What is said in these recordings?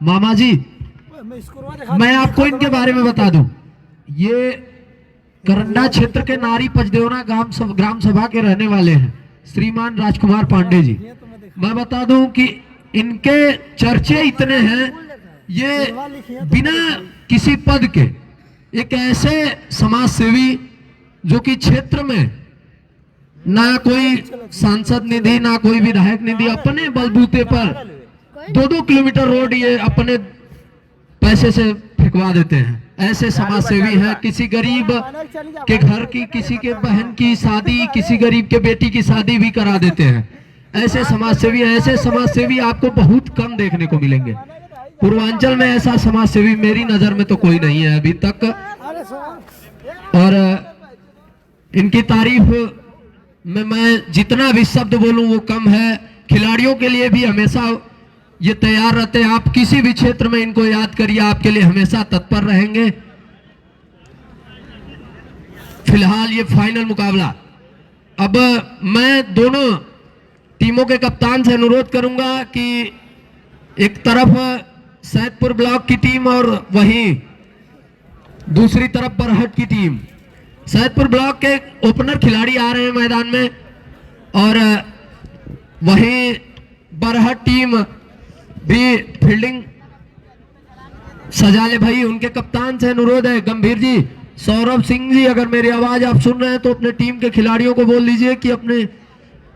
मामा जी, मैं आपको इनके बारे में बता दूं। ये करंडा क्षेत्र के नारी पचदेवना ग्राम सभा के रहने वाले हैं, श्रीमान राजकुमार पांडे जी। मैं बता दूं कि इनके चर्चे इतने हैं, ये बिना किसी पद के एक ऐसे समाज सेवी जो कि क्षेत्र में ना कोई सांसद निधि ना कोई विधायक निधि, अपने बलबूते पर 2-2 किलोमीटर रोड ये अपने पैसे से फिकवा देते हैं। ऐसे समाज सेवी हैं। किसी गरीब के घर की, किसी के बहन की शादी, किसी गरीब के बेटी की शादी भी करा देते हैं। ऐसे समाज सेवी, ऐसे समाज सेवी आपको बहुत कम देखने को मिलेंगे। पूर्वांचल में ऐसा समाज सेवी मेरी नजर में तो कोई नहीं है अभी तक। और इनकी तारीफ में मैं जितना भी शब्द बोलूं वो कम है। खिलाड़ियों के लिए भी हमेशा ये तैयार रहते हैं। आप किसी भी क्षेत्र में इनको याद करिए, आपके लिए हमेशा तत्पर रहेंगे। फिलहाल ये फाइनल मुकाबला, अब मैं दोनों टीमों के कप्तान से अनुरोध करूंगा कि एक तरफ सैदपुर ब्लॉक की टीम और वहीं दूसरी तरफ बरहट की टीम। सैदपुर ब्लॉक के ओपनर खिलाड़ी आ रहे हैं मैदान में और वहीं बरहट टीम भी फील्डिंग सजा ले भाई। उनके कप्तान से अनुरोध है, गंभीर जी, सौरभ सिंह जी, अगर मेरी आवाज आप सुन रहे हैं तो अपने टीम के खिलाड़ियों को बोल दीजिए कि अपने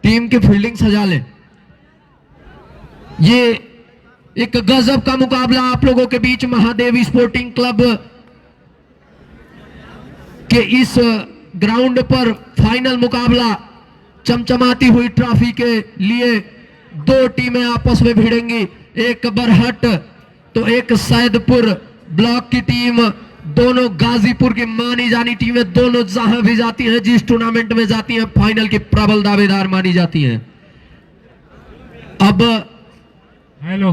टीम की फील्डिंग सजा ले। ये एक गजब का मुकाबला आप लोगों के बीच महादेव स्पोर्टिंग क्लब के इस ग्राउंड पर फाइनल मुकाबला, चमचमाती हुई ट्रॉफी के लिए दो टीमें आपस में भिड़ेंगी। एक बरहट तो एक सैदपुर ब्लॉक की टीम। दोनों गाजीपुर की मानी जानी टीमें, दोनों जहां भी जाती हैं, जिस टूर्नामेंट में जाती हैं, फाइनल की प्रबल दावेदार मानी जाती हैं। अब हेलो,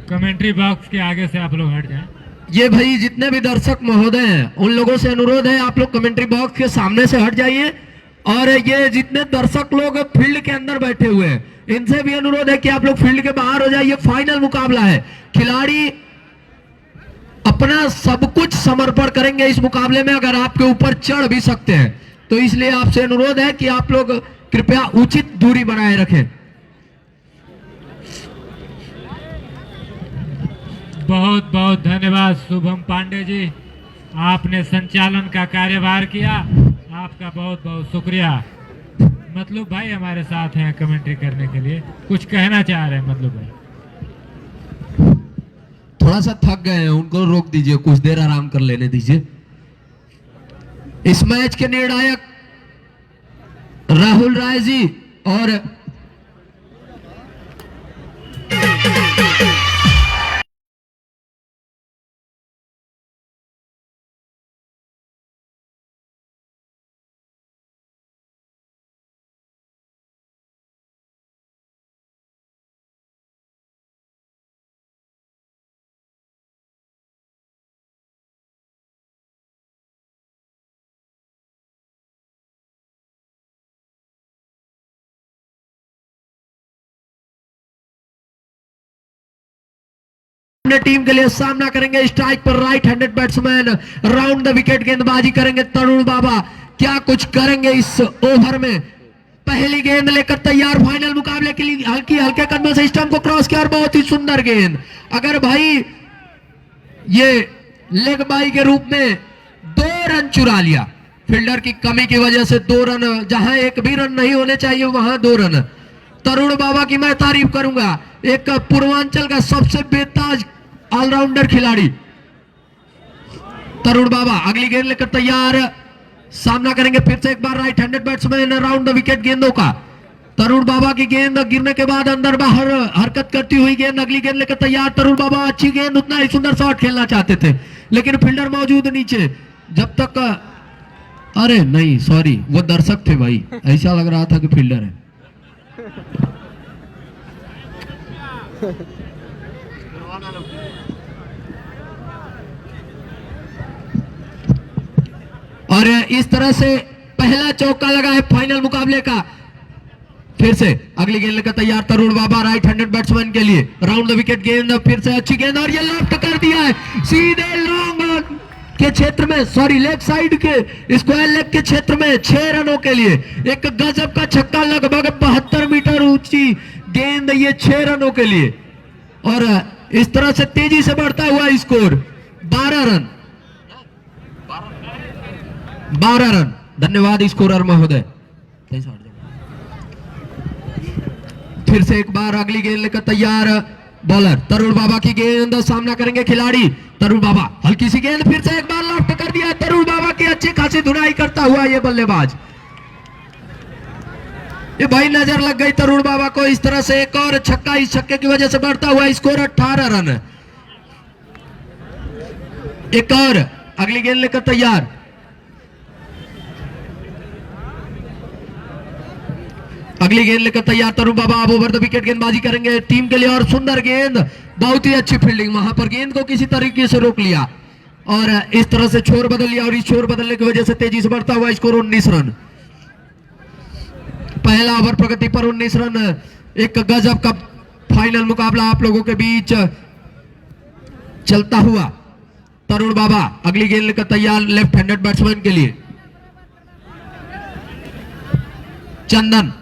कमेंट्री बॉक्स के आगे से आप लोग हट जाएं। ये भाई जितने भी दर्शक महोदय हैं उन लोगों से अनुरोध है, आप लोग कमेंट्री बॉक्स के सामने से हट जाइए। और ये जितने दर्शक लोग फील्ड के अंदर बैठे हुए हैं इनसे भी अनुरोध है कि आप लोग फील्ड के बाहर हो जाइए। फाइनल मुकाबला है, खिलाड़ी अपना सब कुछ समर्पण करेंगे इस मुकाबले में, अगर आपके ऊपर चढ़ भी सकते हैं तो इसलिए आपसे अनुरोध है कि आप लोग कृपया उचित दूरी बनाए रखें। बहुत बहुत धन्यवाद शुभम पांडे जी, आपने संचालन का कार्यभार किया, आपका बहुत बहुत शुक्रिया। मतलब भाई हमारे साथ हैं कमेंट्री करने के लिए, कुछ कहना चाह रहे हैं मतलब भाई? थोड़ा सा थक गए हैं, उनको रोक दीजिए, कुछ देर आराम कर लेने दीजिए। इस मैच के निर्णायक राहुल राय जी और टीम के लिए सामना करेंगे। स्ट्राइक पर right handed batsman, round the wicket गेंदबाजी करेंगे तरुण बाबा। क्या कुछ करेंगे इस ओवर में? पहली गेंद लेकर तैयार फाइनल मुकाबले के लिए, हल्के कदमों से स्टंप को क्रॉस किया और बहुत ही सुंदर गेंद। अगर भाई ये लेग बाई के रूप में 2 रन चुरा लिया, फील्डर की कमी की वजह से 2 रन, जहां एक भी रन नहीं होने चाहिए वहां 2 रन। तरुण बाबा की मैं तारीफ करूंगा, एक पूर्वांचल का सबसे बेताज ऑलराउंडर खिलाड़ी तरुण बाबा। अगली गेंद लेकर तैयार, सामना करेंगे फिर से एक बार right handed batsman, round the wicket गेंदों का। तरुण बाबा की गेंद गिरने के बाद अंदर बाहर हरकत करती हुई गेंद। अगली गेंद लेकर तैयार तरुण बाबा, अच्छी गेंद, उतना ही सुंदर शॉट खेलना चाहते थे लेकिन फील्डर मौजूद नीचे। जब तक, अरे नहीं सॉरी, वो दर्शक थे भाई, ऐसा लग रहा था कि फील्डर है। और इस तरह से पहला चौका लगा है फाइनल मुकाबले का। फिर से अगली गेंद लेकर तैयार तरुण बाबा राइट हैंडेड बैट्समैन के लिए राउंड द विकेट गेंद फिर से अच्छी गेंद और ये लेफ्ट कर दिया है सीधे लॉन्ग के क्षेत्र में सॉरी लेग साइड के स्क्वायर लेग के क्षेत्र में 6 रनों के लिए एक गजब का छक्का लगभग 72 मीटर ऊंची गेंद ये 6 रनों के लिए और इस तरह से तेजी से बढ़ता हुआ स्कोर 12 रन 12 रन। धन्यवाद स्कोरर महोदय। फिर से एक बार अगली गेंद लेकर तैयार बॉलर तरुण बाबा की गेंद सामना करेंगे खिलाड़ी तरुण बाबा हल्की सी गेंद फिर से एक बार लेफ्ट कर दिया तरुण बाबा की अच्छी खासी धुनाई करता हुआ ये बल्लेबाज ये भाई नजर लग गई तरुण बाबा को। इस तरह से एक और छक्का इस छक्के की वजह से बढ़ता हुआ स्कोर 18 रन। एक और अगली गेंद लेकर तैयार अगली गेंद लेकर तैयार तरुण बाबा अब ओवर द विकेट गेंदबाजी करेंगे टीम के लिए और सुंदर गेंद बहुत ही अच्छी फील्डिंग वहां पर गेंद को किसी तरीके से रोक लिया और इस तरह से छोर बदल लिया और इस छोर बदलने की वजह से तेजी से बढ़ता हुआ स्कोर 19 रन। पहला ओवर प्रगति पर 19 रन। एक गजब का फाइनल मुकाबला आप लोगों के बीच चलता हुआ तरुण बाबा अगली गेंद लेकर तैयार लेफ्ट हैंडेड बैट्समैन के लिए चंदन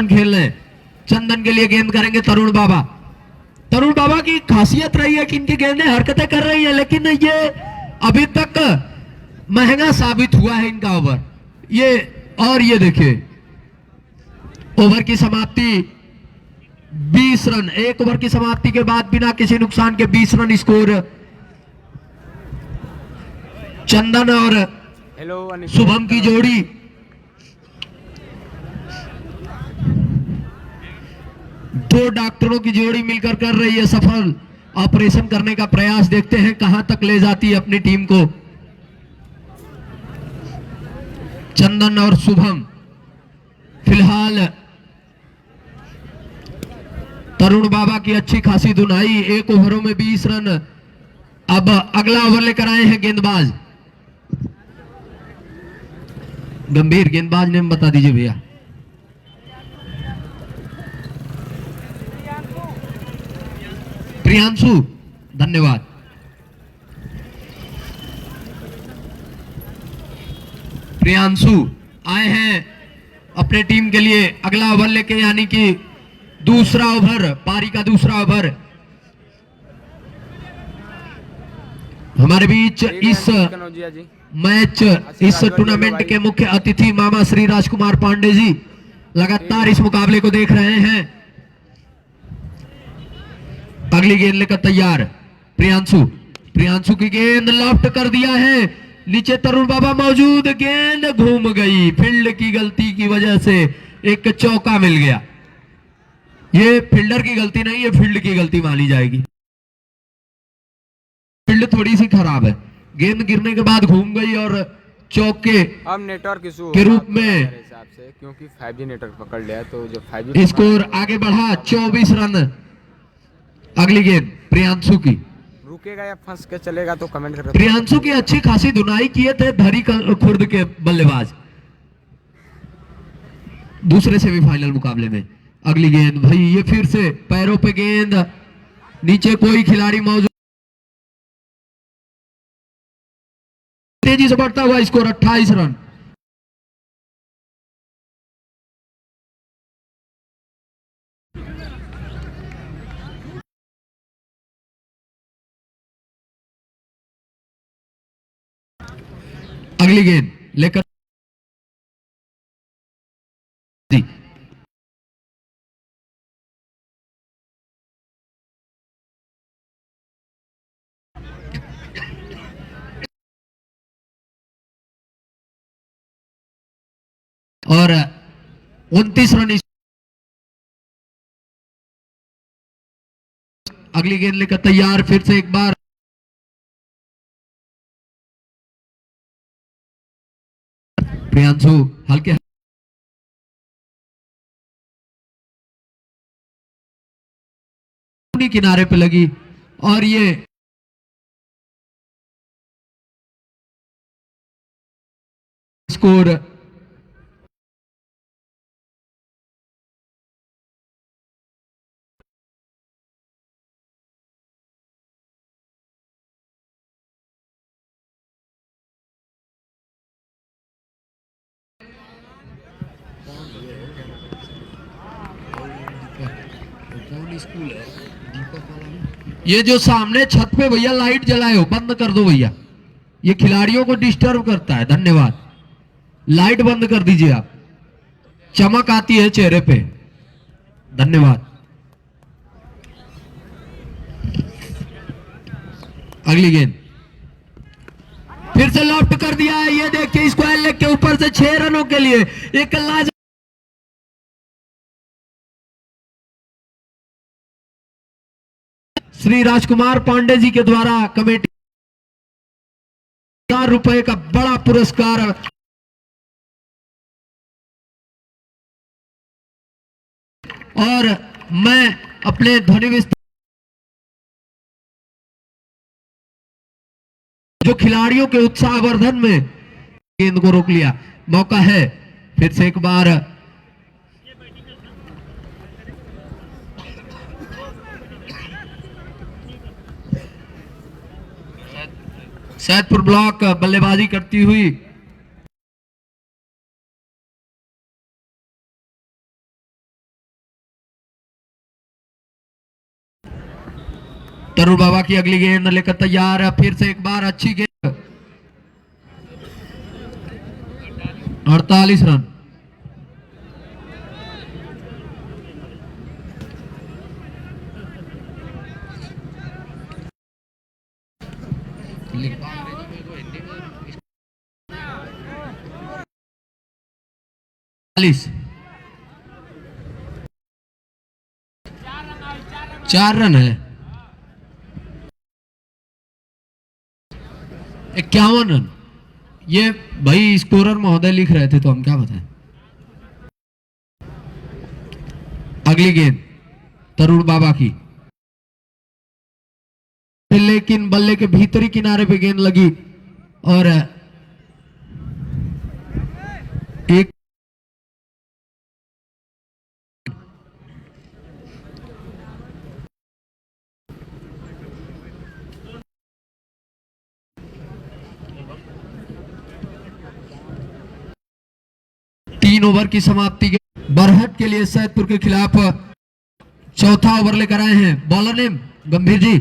खेल रहे चंदन के लिए गेंद करेंगे तरुण बाबा की खासियत रही है कि इनकी गेंदें हरकतें कर रही है लेकिन ये अभी तक महंगा साबित हुआ है इनका ओवर ये। और ये देखिए ओवर की समाप्ति 20 रन। एक ओवर की समाप्ति के बाद बिना किसी नुकसान के 20 रन स्कोर चंदन और शुभम की जोड़ी दो डॉक्टरों की जोड़ी मिलकर कर रही है सफल ऑपरेशन करने का प्रयास। देखते हैं कहां तक ले जाती है अपनी टीम को चंदन और शुभम। फिलहाल तरुण बाबा की अच्छी खासी धुनाई एक ओवरों में 20 रन। अब अगला ओवर लेकर आए हैं गेंदबाज गंभीर। गेंदबाज नेम बता दीजिए भैया। प्रियांशु। धन्यवाद। प्रियांशु आए हैं अपने टीम के लिए अगला ओवर लेके यानी कि दूसरा ओवर पारी का दूसरा ओवर। हमारे बीच इस मैच इस टूर्नामेंट के मुख्य अतिथि मामा श्री राजकुमार पांडे जी लगातार इस मुकाबले को देख रहे हैं। अगली गेंद लेकर तैयार प्रियांशु की गेंद लेफ्ट कर दिया है नीचे तरुण बाबा मौजूद। गेंद घूम गई फील्ड की गलती की वजह से एक चौका मिल गया। ये फील्डर की गलती नहीं है फील्ड की गलती मानी जाएगी। फील्ड थोड़ी सी खराब है। गेंद गिरने के बाद घूम गई और चौके अब नेटवर्क इशू के रूप में हिसाब से क्योंकि 5G नेटवर्क पकड़ लिया तो जो 5G स्कोर आगे बढ़ा 24 रन। अगली गेंद प्रियांशु की रुकेगा या फंस के चलेगा तो कमेंट कर। प्रियांशु की अच्छी खासी धुनाई किए थे धरी खुर्द के बल्लेबाज दूसरे सेमीफाइनल मुकाबले में। अगली गेंद भाई ये फिर से पैरों पे गेंद नीचे कोई खिलाड़ी मौजूद। तेजी से बढ़ता हुआ स्कोर 28 रन। अगली गेंद लेकर और 29 रन। अगली गेंद लेकर तैयार फिर से एक बार प्रियांशु हल्के किनारे पे लगी और ये स्कोर ये जो सामने छत पे भैया लाइट जलाए हो, बंद कर दो भैया, ये खिलाड़ियों को डिस्टर्ब करता है। धन्यवाद। लाइट बंद कर दीजिए आप, चमक आती है चेहरे पे। धन्यवाद। अगली गेंद फिर से लॉफ्ट कर दिया है। ये देखिए स्क्वायर लेग के ऊपर से 6 रनों के लिए एक लाज श्री राजकुमार पांडे जी के द्वारा कमेटी ₹1000 का बड़ा पुरस्कार और मैं अपने ध्वनि विस्तार जो खिलाड़ियों के उत्साहवर्धन में गेंद को रोक लिया। मौका है फिर से एक बार सैदपुर ब्लॉक बल्लेबाजी करती हुई तरुण बाबा की अगली गेंद लेकर तैयार है। फिर से एक बार अच्छी गेंद, 48 रन। चार रन है। 51 रन। ये भाई स्कोरर महोदय लिख रहे थे तो हम क्या बताएं। अगली गेंद तरुण बाबा की, लेकिन बल्ले के भीतरी किनारे पे गेंद लगी और एक तीन ओवर की समाप्ति के बरहट के लिए सैदपुर के खिलाफ चौथा ओवर लेकर आए हैं बॉलर नेम गंभीर जी।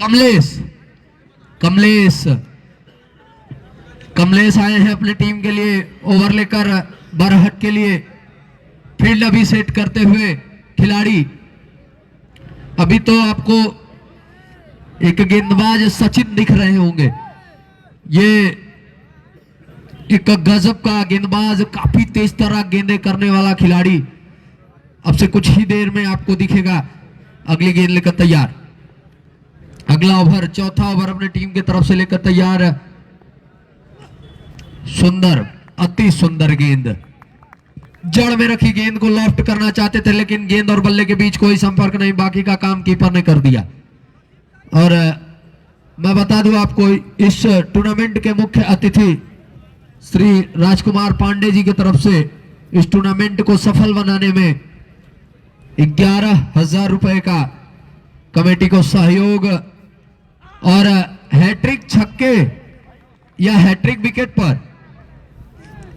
कमलेश कमलेश कमलेश आए हैं अपनी टीम के लिए ओवर लेकर बरहट के लिए। फील्ड अभी सेट करते हुए खिलाड़ी, अभी तो आपको एक गेंदबाज सचिन दिख रहे होंगे। ये एक गजब का गेंदबाज, काफी तेज तरह गेंदें करने वाला खिलाड़ी अब से कुछ ही देर में आपको दिखेगा। अगली गेंद लेकर तैयार, अगला ओवर चौथा ओवर अपने टीम की तरफ से लेकर तैयार। सुंदर, अति सुंदर गेंद, जड़ में रखी गेंद को लॉफ्ट करना चाहते थे लेकिन गेंद और बल्ले के बीच कोई संपर्क नहीं, बाकी का काम कीपर ने कर दिया। और मैं बता दूं आपको, इस टूर्नामेंट के मुख्य अतिथि श्री राजकुमार पांडे जी की तरफ से इस टूर्नामेंट को सफल बनाने में 11,000 रुपए का कमेटी को सहयोग और हैट्रिक छक्के या हैट्रिक विकेट पर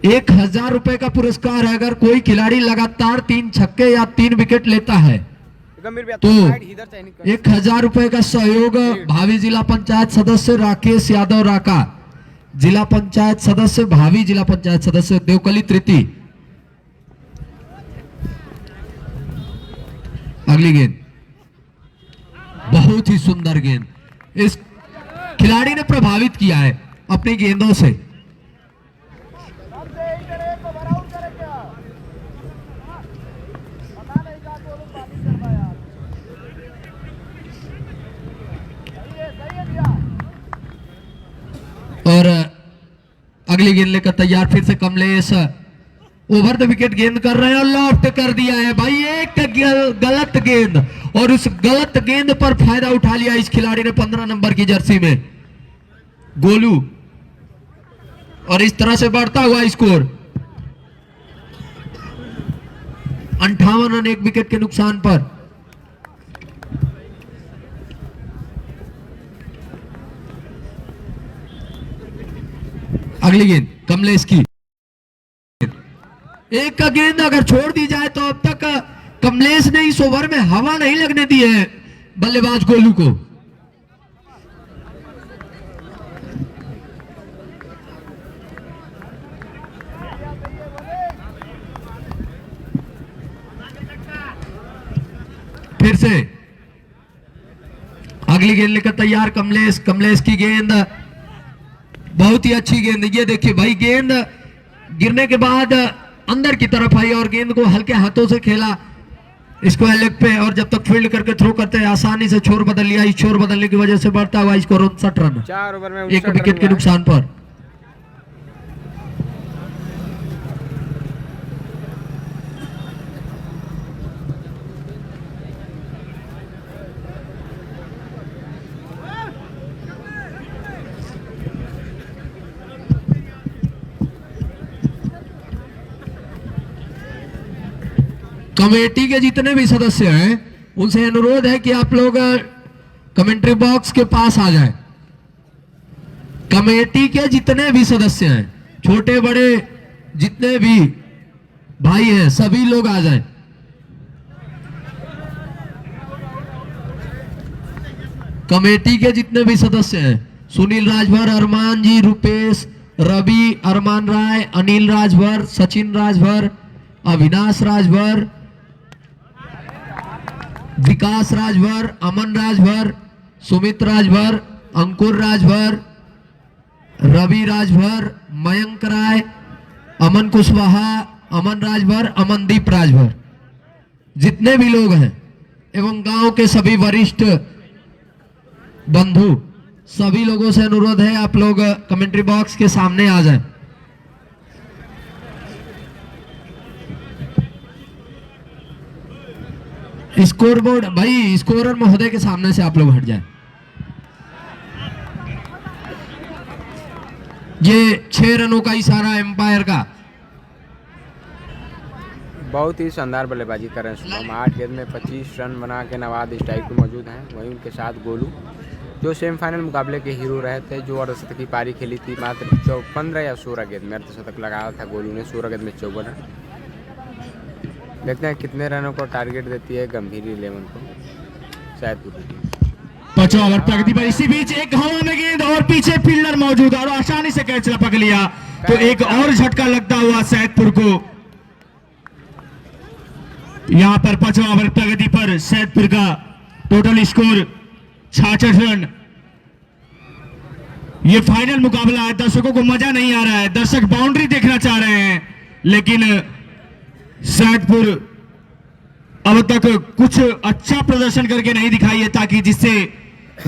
1,000 रुपए का पुरस्कार है। अगर कोई खिलाड़ी लगातार 3 छक्के या 3 विकेट लेता है तो 1,000 रुपए का सहयोग भावी जिला पंचायत सदस्य राकेश यादव राका, जिला पंचायत सदस्य, भावी जिला पंचायत सदस्य देवकली तृतीय। अगली गेंद बहुत ही सुंदर गेंद, इस खिलाड़ी ने प्रभावित किया है अपनी गेंदों से। और अगली गेंद लेकर तैयार, फिर से कमलेश ओवर द विकेट गेंद कर रहे हैं और लॉफ्ट कर दिया है भाई। एक गलत गेंद और उस गलत गेंद पर फायदा उठा लिया इस खिलाड़ी ने 15 नंबर की जर्सी में, गोलू। और इस तरह से बढ़ता हुआ स्कोर 58 रन, 1 विकेट के नुकसान पर। अगली गेंद कमलेश की, एक का गेंद अगर छोड़ दी जाए तो अब तक कमलेश ने इस ओवर में हवा नहीं लगने दी है बल्लेबाज गोलू को। फिर से अगली गेंद लेकर तैयार कमलेश। कमलेश की गेंद बहुत ही अच्छी गेंद। ये देखिए भाई, गेंद गिरने के बाद अंदर की तरफ आई और गेंद को हल्के हाथों से खेला स्क्वायर लेग पे, और जब तक फील्ड करके थ्रो करते हैं आसानी से छोर बदल लिया। इस छोर बदलने की वजह से बढ़ता हुआ स्कोर 59 रन, 4 ओवर में 1 विकेट के नुकसान पर। कमेटी के जितने भी सदस्य हैं उनसे अनुरोध है कि आप लोग कमेंट्री बॉक्स के पास आ जाएं। कमेटी के जितने भी सदस्य हैं, छोटे बड़े जितने भी भाई हैं, सभी लोग आ जाएं। कमेटी के जितने भी सदस्य हैं, सुनील राजभर, अरमान जी, रुपेश, रवि, अरमान राय, अनिल राजभर, सचिन राजभर, अविनाश राजभर, विकास राजभर, अमन राजभर, सुमित राजभर, अंकुर राजभर, रवि राजभर, मयंक राय, अमन कुशवाहा, अमन राजभर, अमनदीप राजभर, जितने भी लोग हैं एवं गांव के सभी वरिष्ठ बंधु, सभी लोगों से अनुरोध है आप लोग कमेंट्री बॉक्स के सामने आ जाएं। स्कोर बोर्ड भाई, स्कोरर महोदय के सामने से आप लोग हट जाएं। ये 6 रनों का इशारा एम्पायर का। बहुत ही शानदार बल्लेबाजी कर रहे हैं शुभम। 8 गेंद में 25 रन बना के नवाज इस टाइप के मौजूद हैं। वहीं उनके साथ गोलू, जो सेमीफाइनल मुकाबले के हीरो रहे थे, जो अर्धशतक की पारी खेली थी। मात्र 15 या 16 गेंद में अर्धशतक लगाया था गोलू ने। 16 गेंद में 54 रन। देखते हैं कितने रनों को टारगेट देती है गंभीर 11 को सैदपुर। 5वां ओवर प्रगति पर। इसी बीच एक हवा में गेंद और पीछे फील्डर मौजूद और आसानी से कैच लपक लिया, तो एक और झटका लगता हुआ सैदपुर को। यहां पर 5वां ओवर प्रगति पर सैदपुर का टोटल स्कोर 66 रन। ये फाइनल मुकाबला है, दर्शकों को मजा नहीं आ रहा है, दर्शक बाउंड्री देखना चाह रहे हैं, लेकिन सैदपुर अब तक कुछ अच्छा प्रदर्शन करके नहीं दिखाई है, ताकि जिससे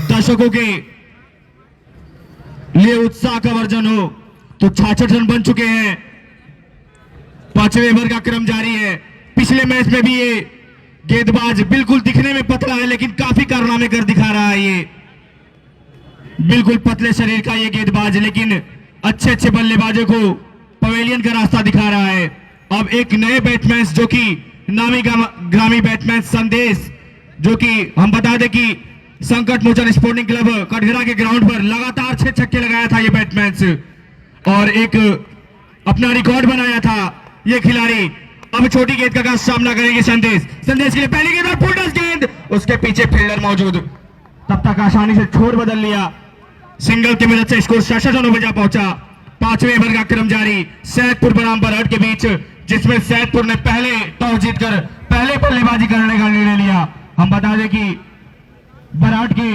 दर्शकों के लिए उत्साह का वर्जन हो। तो 66 रन बन चुके हैं। 5वें ओवर का क्रम जारी है। पिछले मैच में भी ये गेंदबाज बिल्कुल दिखने में पतला है, लेकिन काफी कारनामे कर दिखा रहा है। ये बिल्कुल पतले शरीर का ये गेंदबाज, लेकिन अच्छे अच्छे बल्लेबाजों को पवेलियन का रास्ता दिखा रहा है। अब एक नए बैट्समैन, जो कि नामी ग्रामी बैट्समैन संदेश, जो कि हम बता दें कि संकट मोचन स्पोर्टिंग क्लब कटघरा के ग्राउंड पर लगातार 6 छक्के लगाया था ये बैट्समैन, और एक अपना रिकॉर्ड बनाया था ये खिलाड़ी। अब छोटी गेंद का सामना करेंगे संदेश। संदेश के लिए पहली गेंद और फुल गेंद, उसके पीछे फील्डर मौजूद, तब तक आसानी से छोर बदल लिया। सिंगल की मदद से स्कोर 66 रनों पर जा पहुंचा। 5वें ओवर का क्रम जारी। सैदपुर बनाम बरहट के बीच, जिसमें सैदपुर ने पहले टॉस जीतकर पहले बल्लेबाजी करने का निर्णय लिया। हम बता दें कि बरहट के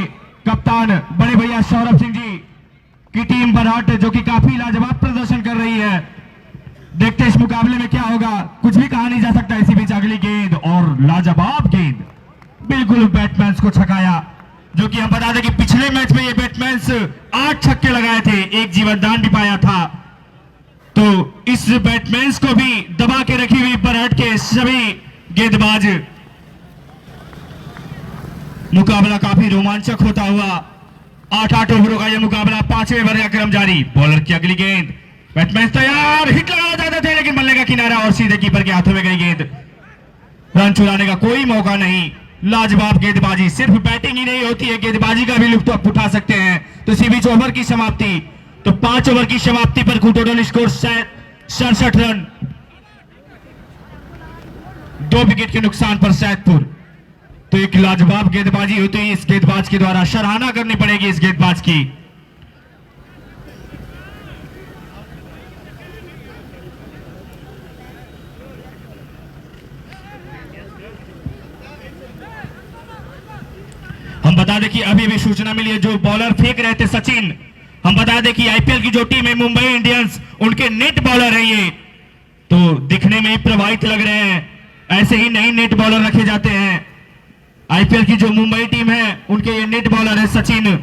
कप्तान बड़े भैया सौरभ सिंह जी की टीम बरहट, जो कि काफी लाजवाब प्रदर्शन कर रही है। देखते इस मुकाबले में क्या होगा, कुछ भी कहा नहीं जा सकता। इसी बीच अगली गेंद और लाजवाब गेंद, बिल्कुल बैट्समैन को छकाया, जो कि हम बता दें कि पिछले मैच में ये बैट्समैन 8 छक्के लगाए थे, एक जीवनदान भी पाया था। तो इस बैट्समैन को भी दबा के रखी हुई बरहट के सभी गेंदबाज। मुकाबला काफी रोमांचक होता हुआ 8 ओवरों का यह मुकाबला। 5वें ओवर का क्रम जारी। बॉलर की अगली गेंद, बैट्समैन तैयार, हिट लगाना चाहते थे, लेकिन बल्ले का किनारा और सीधे कीपर के हाथों में गई गेंद। रन चुराने का कोई मौका नहीं। लाजवाब गेंदबाजी, सिर्फ बैटिंग ही नहीं होती है, गेंदबाजी का भी लुत्फ आप उठा सकते हैं। तो इसी बीच ओवर की समाप्ति। तो 5 ओवर की समाप्ति पर टोटल स्कोर 67 रन। 2 विकेट के नुकसान पर सैदपुर। तो एक लाजवाब गेंदबाजी होती है इस गेंदबाज के द्वारा, सराहना करनी पड़ेगी इस गेंदबाज की। हम बता दें कि अभी भी सूचना मिली है, जो बॉलर फेंक रहे थे सचिन, हम बता दें कि आईपीएल की जो टीम है मुंबई इंडियंस, उनके नेट बॉलर है ये, तो दिखने में ही प्रभावित लग रहे हैं। ऐसे ही नई नेट बॉलर रखे जाते हैं। आईपीएल की जो मुंबई टीम है उनके ये नेट बॉलर है सचिन।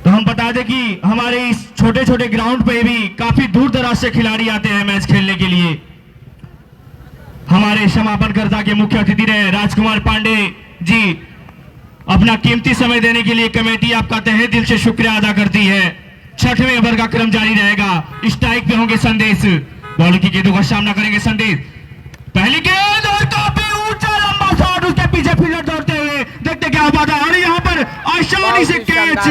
तो हम बता दें कि हमारे इस छोटे छोटे ग्राउंड पे भी काफी दूर दराज से खिलाड़ी आते हैं मैच खेलने के लिए। हमारे समापनकर्ता के मुख्य अतिथि रहे राजकुमार पांडे जी, अपना कीमती समय देने के लिए कमेटी आपका तहे दिल से शुक्रिया अदा करती है। 6वें ओवर का क्रम जारी रहेगा। स्ट्राइक पे होंगे संदेश, बॉल की गेंदों का सामना करेंगे संदेश। पहली गेंद और काफी ऊंचा लंबा शॉट, उसके पीछे फील्डर दौड़ते हुए, देखते क्या बात है। और यहाँ पर आसानी से कैच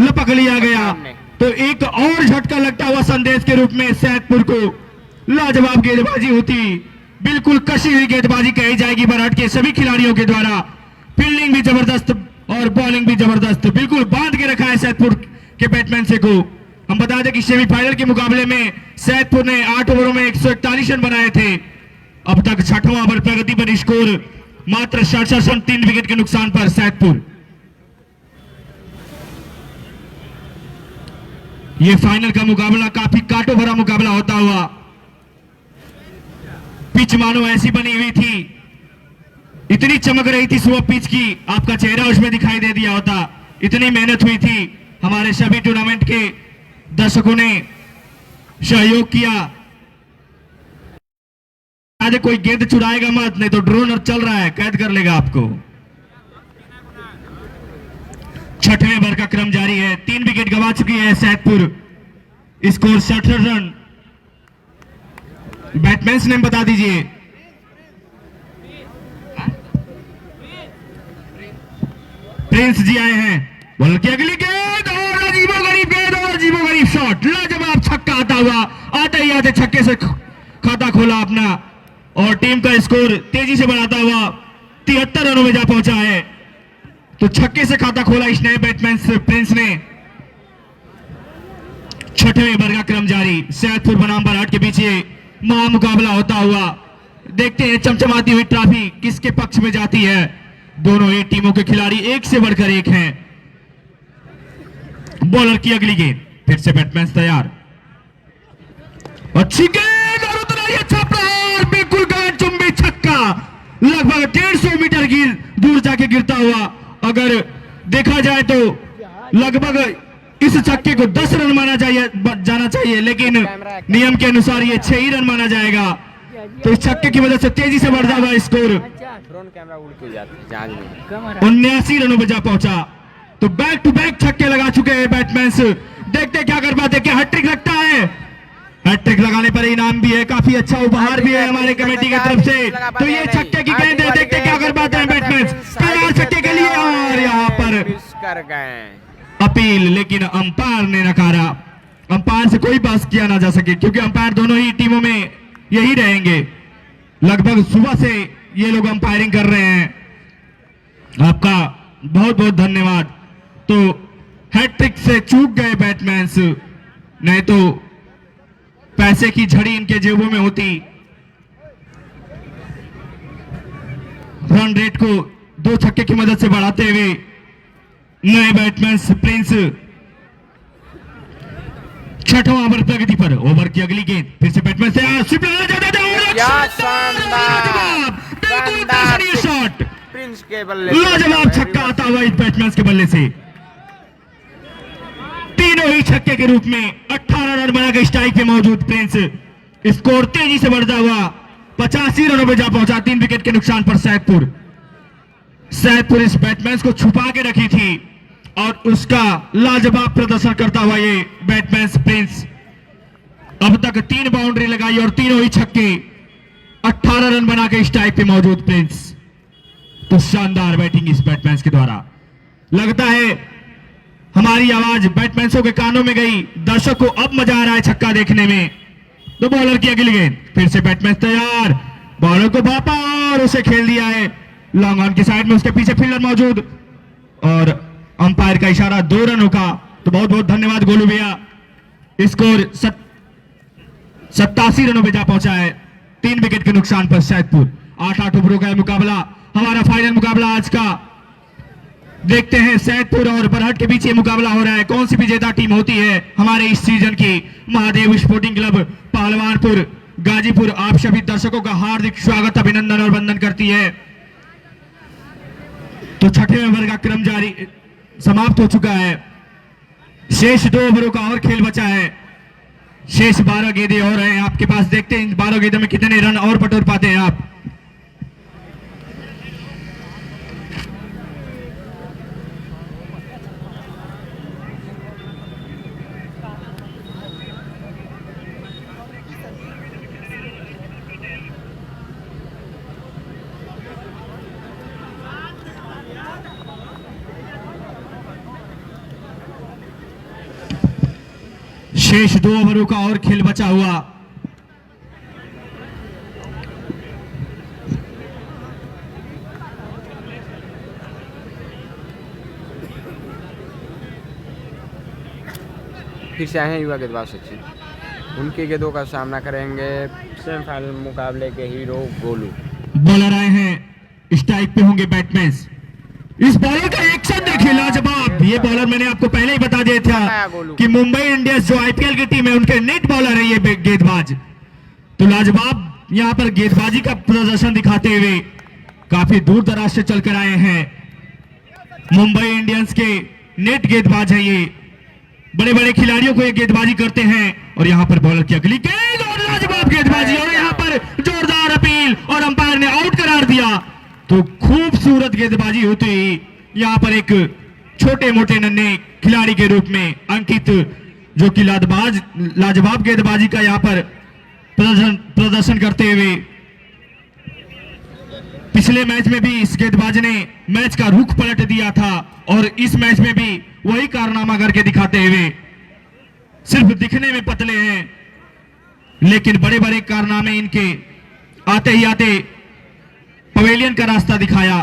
लपक लिया गया। तो एक और झटका लगता हुआ संदेश के रूप में सैदपुर को। लाजवाब गेंदबाजी होती, बिल्कुल कशी हुई गेंदबाजी कही जाएगी बरहट के सभी खिलाड़ियों के द्वारा। फील्डिंग भी जबरदस्त और बॉलिंग भी जबरदस्त, बिल्कुल बांध के रखा है सैदपुर के बैट्समैन से को। हम बता दें कि सेमीफाइनल के मुकाबले में सैदपुर ने 8 ओवरों में 141 रन बनाए थे। अब तक 6वां ओवर प्रगति पर स्कोर मात्र 67 रन, 3 विकेट के नुकसान पर सैदपुर। यह फाइनल का मुकाबला काफी कांटों भरा मुकाबला होता हुआ। पिच मानो ऐसी बनी हुई थी, इतनी चमक रही थी सुबह पिच की, आपका चेहरा उसमें दिखाई दे दिया होता। इतनी मेहनत हुई थी, हमारे सभी टूर्नामेंट के दर्शकों ने सहयोग किया। आज कोई गेंद चुराएगा मत, नहीं तो ड्रोन चल रहा है, कैद कर लेगा आपको। 6वें ओवर का क्रम जारी है। 3 विकेट गंवा चुकी है Saidpur. Score 67 run. Batsman name बता दीजिए। प्रिंस जी आए हैं। बॉल की अगली गेंद और अजीबोगरीब गेंद और अजीबोगरीब शॉट, लाजवाब छक्का आता हुआ, आते ही आते छक्के से खाता खोला अपना और टीम का स्कोर तेजी से बढ़ाता हुआ 73 रनों में जा पहुंचा है। तो छक्के से खाता खोला इस नए बैट्समैन प्रिंस ने। 6वें ओवर का क्रम जारी। सैदपुर बनाम बरहट के पीछे महामुकाबला होता हुआ। देखते हैं चमचमाती हुई ट्रॉफी किसके पक्ष में जाती है। दोनों ही टीमों के खिलाड़ी एक से बढ़कर एक हैं। बॉलर की अगली गेंद, फिर से बैट्समैन तैयार, अच्छी गेंद और उतना ही अच्छा प्रहार, बिल्कुल गगनचुंबी छक्का, लगभग 150 मीटर दूर जाके गिरता हुआ। अगर देखा जाए तो लगभग इस छक्के को 10 रन माना जाना चाहिए, लेकिन नियम के अनुसार ये 6 ही रन माना जाएगा। तो इस छक्के की वजह से तेजी से बढ़ता हुआ स्कोर 79 रनों पर जा पहुंचा। तो बैक टू बैक छक्के लगा चुके हैं बैट्समैन। देखते क्या कर पाते, क्या हैट्रिक लगता है। हैट्रिक लगाने पर इनाम भी है, काफी अच्छा उपहार भी है हमारे कमेटी की तरफ से। तो ये छक्के की गेंद है, देखते क्या कर पाते हैं बैट्समैन। तैयार छक्के के लिए और यहाँ पर कर गए अपील, लेकिन अंपायर ने नकारा। अंपायर से कोई बहस किया ना जा सके, क्योंकि अंपायर दोनों ही टीमों में यही रहेंगे। लगभग सुबह से ये लोग अंपायरिंग कर रहे हैं। आपका बहुत बहुत धन्यवाद। तो हैट्रिक से चूक गए बैट्समैन, नहीं तो पैसे की झड़ी इनके जेबों में होती। रन रेट को 2 छक्के की मदद से बढ़ाते हुए नए बैट्समैन प्रिंस। 6वां ओवर प्रगति पर। ओवर की अगली गेंद, फिर से बैट्समैन से शॉट, प्रिंस के बल्ले लाजवाब छक्का आता हुआ इस बैट्समैन के बल्ले से। तीनों ही छक्के के रूप में 18 रन बनाकर स्ट्राइक पे मौजूद प्रिंस। स्कोर तेजी से बढ़ता हुआ 85 रनों में जा पहुंचा। 3 विकेट के नुकसान पर सैदपुर इस बैट्समैन को छुपा के रखी थी और उसका लाजवाब प्रदर्शन करता हुआ ये बैट्समैन प्रिंस। अब तक 3 बाउंड्री लगाई और तीनों ही छक्के, 18 रन बना के स्ट्राइक पे मौजूद प्रिंस। तो शानदार बैटिंग इस बैट्समैन के द्वारा। लगता है हमारी आवाज बैट्समैनों के कानों में गई, दर्शक को अब मजा आ रहा है छक्का देखने में। तो बॉलर की अगली गेंद, फिर से बैट्समैन तैयार बॉलर को भापा और उसे खेल दिया है लॉन्ग ऑन की साइड में, उसके पीछे फील्डर मौजूद और अंपायर का इशारा 2 रनों का। तो बहुत बहुत धन्यवाद गोलू भैया। स्कोर 87 रनों पे जा पहुंचा है, 3 विकेट के नुकसान पर सैदपुर। 8-8 ओवरों का मुकाबला, हमारा फाइनल मुकाबला आज का। देखते हैं सैदपुर और बरहट के बीच ये मुकाबला हो रहा है, कौन सी विजेता टीम होती है हमारे इस सीजन की। महादेव स्पोर्टिंग क्लब पहलवानपुर गाजीपुर आप सभी दर्शकों का हार्दिक स्वागत, अभिनंदन और वंदन करती है। तो छठे ओवर का क्रम जारी समाप्त हो चुका है, शेष 2 ओवरों का और खेल बचा है, शेष 12 गेंदें और हैं आपके पास। देखते हैं इन 12 गेंदों में कितने रन और बटोर पाते हैं आप। शेष 2 ओवरों का और खेल बचा हुआ। फिर से आए हैं युवा गेंदबाज सचिन, उनकी गेंदों का सामना करेंगे सेमीफाइनल मुकाबले के हीरो गोलू। बॉलर आए हैं, स्ट्राइक पे होंगे बैट्समैन। इस बॉलर का एक्शन देखिए, लाजवाब। ये बॉलर मैंने आपको पहले ही बता दिया था कि मुंबई इंडियंस जो आईपीएल की टीम है उनके नेट बॉलर है ये गेंदबाज। तो लाजवाब यहां पर गेंदबाजी का प्रदर्शन दिखाते हुए काफी दूर दराज से चलकर आए हैं मुंबई इंडियंस के नेट गेंदबाज है ये। बड़े बड़े खिलाड़ियों को ये गेंदबाजी करते हैं और यहां पर बॉलर की अगली गेंद और लाजवाब गेंदबाजी और यहां पर जोरदार अपील और अंपायर ने आउट करार दिया। तो खूबसूरत गेंदबाजी होती हुई यहां पर एक छोटे मोटे नन्हे खिलाड़ी के रूप में अंकित, जो कि लाजवाब गेंदबाजी का यहां पर प्रदर्शन करते हुए पिछले मैच में भी इस गेंदबाज ने मैच का रुख पलट दिया था और इस मैच में भी वही कारनामा करके दिखाते हुए, सिर्फ दिखने में पतले हैं लेकिन बड़े बड़े कारनामे इनके आते ही आते पवेलियन का रास्ता दिखाया।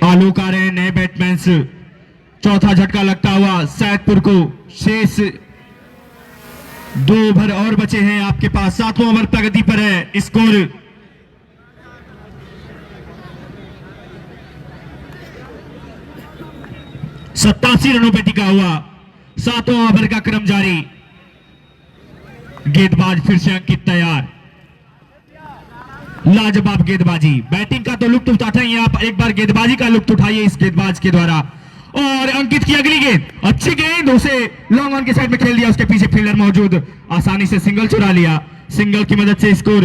आलोक आ रहे हैं नए बैट्समैन। चौथा झटका लगता हुआ सैदपुर को। शेष 2 ओवर और बचे हैं आपके पास, 7वां ओवर प्रगति पर है। स्कोर 87 रनों पे टिका हुआ। 7वां ओवर का क्रम जारी। गेंदबाज फिर से अंकित तैयार। लाजवाब गेंदबाजी, बैटिंग का तो लुत्फ उठाते हैं आप, एक बार गेंदबाजी का लुत्फ उठाइए इस गेंदबाज के द्वारा। और अंकित की अगली गेंद, अच्छी गेंद, उसे लॉन्ग ऑन के साइड में खेल दिया, उसके पीछे फील्डर मौजूद, आसानी से सिंगल चुरा लिया। सिंगल की मदद से स्कोर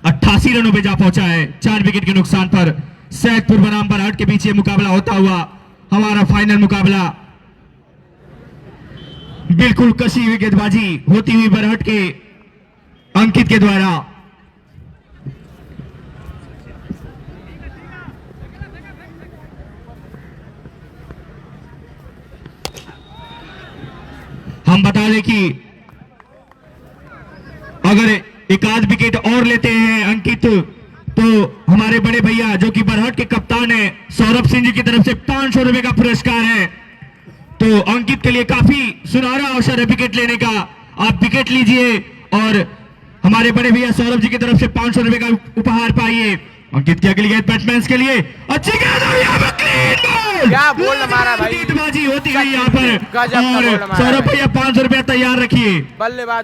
88 रनों पे जा पहुंचा है, 4 विकेट के नुकसान पर। सैदपुर बनाम बरहट के बीच ये मुकाबला होता हुआ हमारा फाइनल मुकाबला। बिल्कुल कसी हुई गेंदबाजी होती हुई बरहट के अंकित के द्वारा। हम बता दें कि अगर एक आध विकेट और लेते हैं अंकित तो हमारे बड़े भैया जो कि बरहट के कप्तान है सौरभ सिंह जी की तरफ से 500 रुपए का पुरस्कार है। तो अंकित के लिए काफी सुनहरा अवसर है विकेट लेने का। आप विकेट लीजिए और हमारे बड़े भैया सौरभ जी की तरफ से 500 रुपए का उपहार पाइए। अंकित की अगली गेंद बैट्समैन के लिए अच्छी गेंद और यहाँ पर क्लीन बॉल, क्या बॉल मारा भाई, गेंदबाजी होती है यहाँ पर। और सौरभ भैया 500 रुपया तैयार रखिए